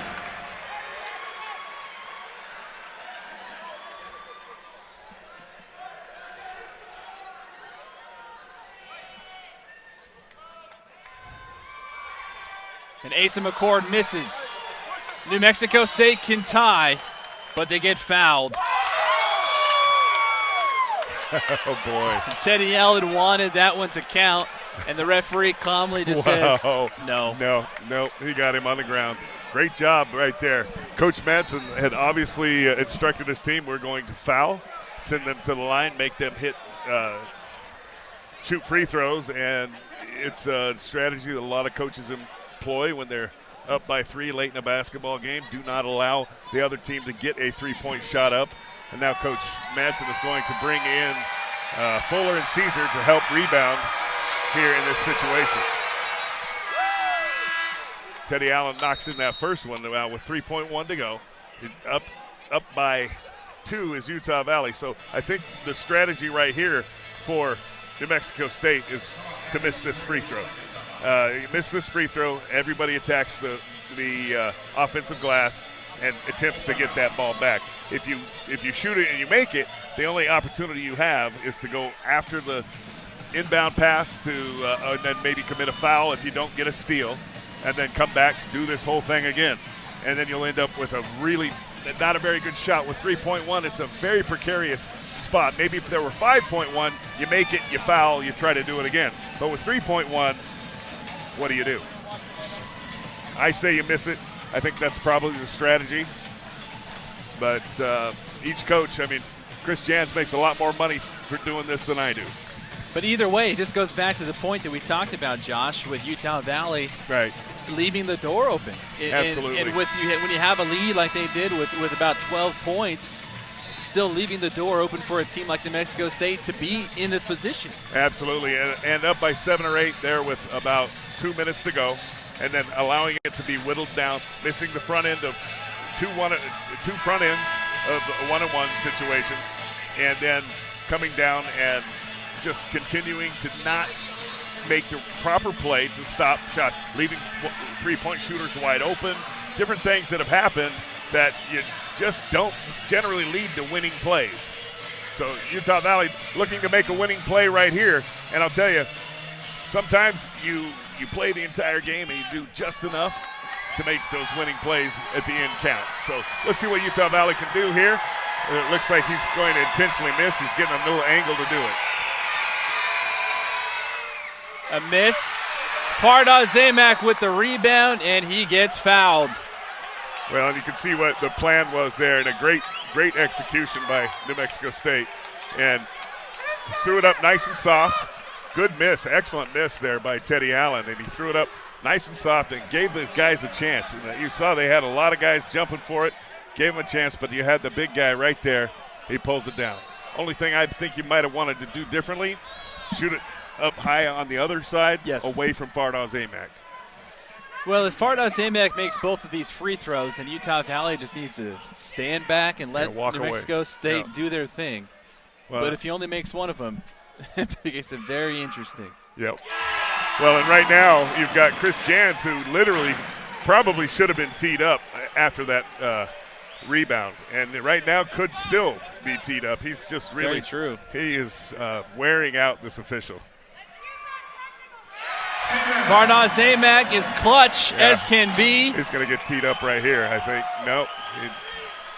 And Asa McCord misses. New Mexico State can tie, but they get fouled. Oh, boy. And Teddy Allen wanted that one to count, and the referee calmly just says, no. No, he got him on the ground. Great job right there. Coach Madsen had obviously instructed his team, we're going to foul, send them to the line, make them shoot free throws, and it's a strategy that a lot of coaches employ when they're up by 3 late in a basketball game. Do not allow the other team to get a 3-point shot up. And now Coach Madsen is going to bring in Fuller and Caesar to help rebound here in this situation. Teddy Allen knocks in that first one now with 3.1 to go. Up by 2 is Utah Valley. So I think the strategy right here for New Mexico State is to miss this free throw. You miss this free throw, everybody attacks the offensive glass and attempts to get that ball back. If you shoot it and you make it, the only opportunity you have is to go after the inbound pass and then maybe commit a foul if you don't get a steal, and then come back, do this whole thing again. And then you'll end up with a really not a very good shot. With 3.1, it's a very precarious spot. Maybe if there were 5.1, you make it, you foul, you try to do it again. But with 3.1, what do you do? I say you miss it. I think that's probably the strategy. But each coach, I mean, Chris Jans makes a lot more money for doing this than I do. But either way, it just goes back to the point that we talked about, Josh, with Utah Valley leaving the door open. Absolutely. And when you have a lead like they did with about 12 points, still leaving the door open for a team like New Mexico State to be in this position. Absolutely, and up by 7 or 8 there with about 2 minutes to go, and then allowing it to be whittled down, missing the front end of two front ends of one-on-one situations, and then coming down and just continuing to not make the proper play to stop shots, leaving three-point shooters wide open, different things that have happened that you just don't generally lead to winning plays. So Utah Valley looking to make a winning play right here, and I'll tell you, sometimes you play the entire game and you do just enough to make those winning plays at the end count. So let's see what Utah Valley can do here. It looks like he's going to intentionally miss. He's getting a little angle to do it. A miss. Fardaws Aimaq with the rebound, and he gets fouled. Well, and you can see what the plan was there, and a great execution by New Mexico State. And threw it up nice and soft. Good miss, excellent miss there by Teddy Allen, and he threw it up nice and soft and gave the guys a chance. And you saw they had a lot of guys jumping for it, gave him a chance, but you had the big guy right there. He pulls it down. Only thing I think you might have wanted to do differently, shoot it up high on the other side, away from Fardaws Aimaq. Well, if Fardaws Aimaq makes both of these free throws, then Utah Valley just needs to stand back and let New Mexico State do their thing. Well, but if he only makes one of them, it makes it very interesting. Yep. Well, and right now you've got Chris Jans, who literally probably should have been teed up after that rebound, and right now could still be teed up. He's just really very true. He is wearing out this official. Fardaws Aimaq is clutch as can be. He's going to get teed up right here, I think. Nope,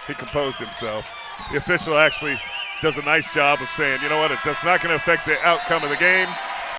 he composed himself. The official actually does a nice job of saying, you know what, that's not going to affect the outcome of the game.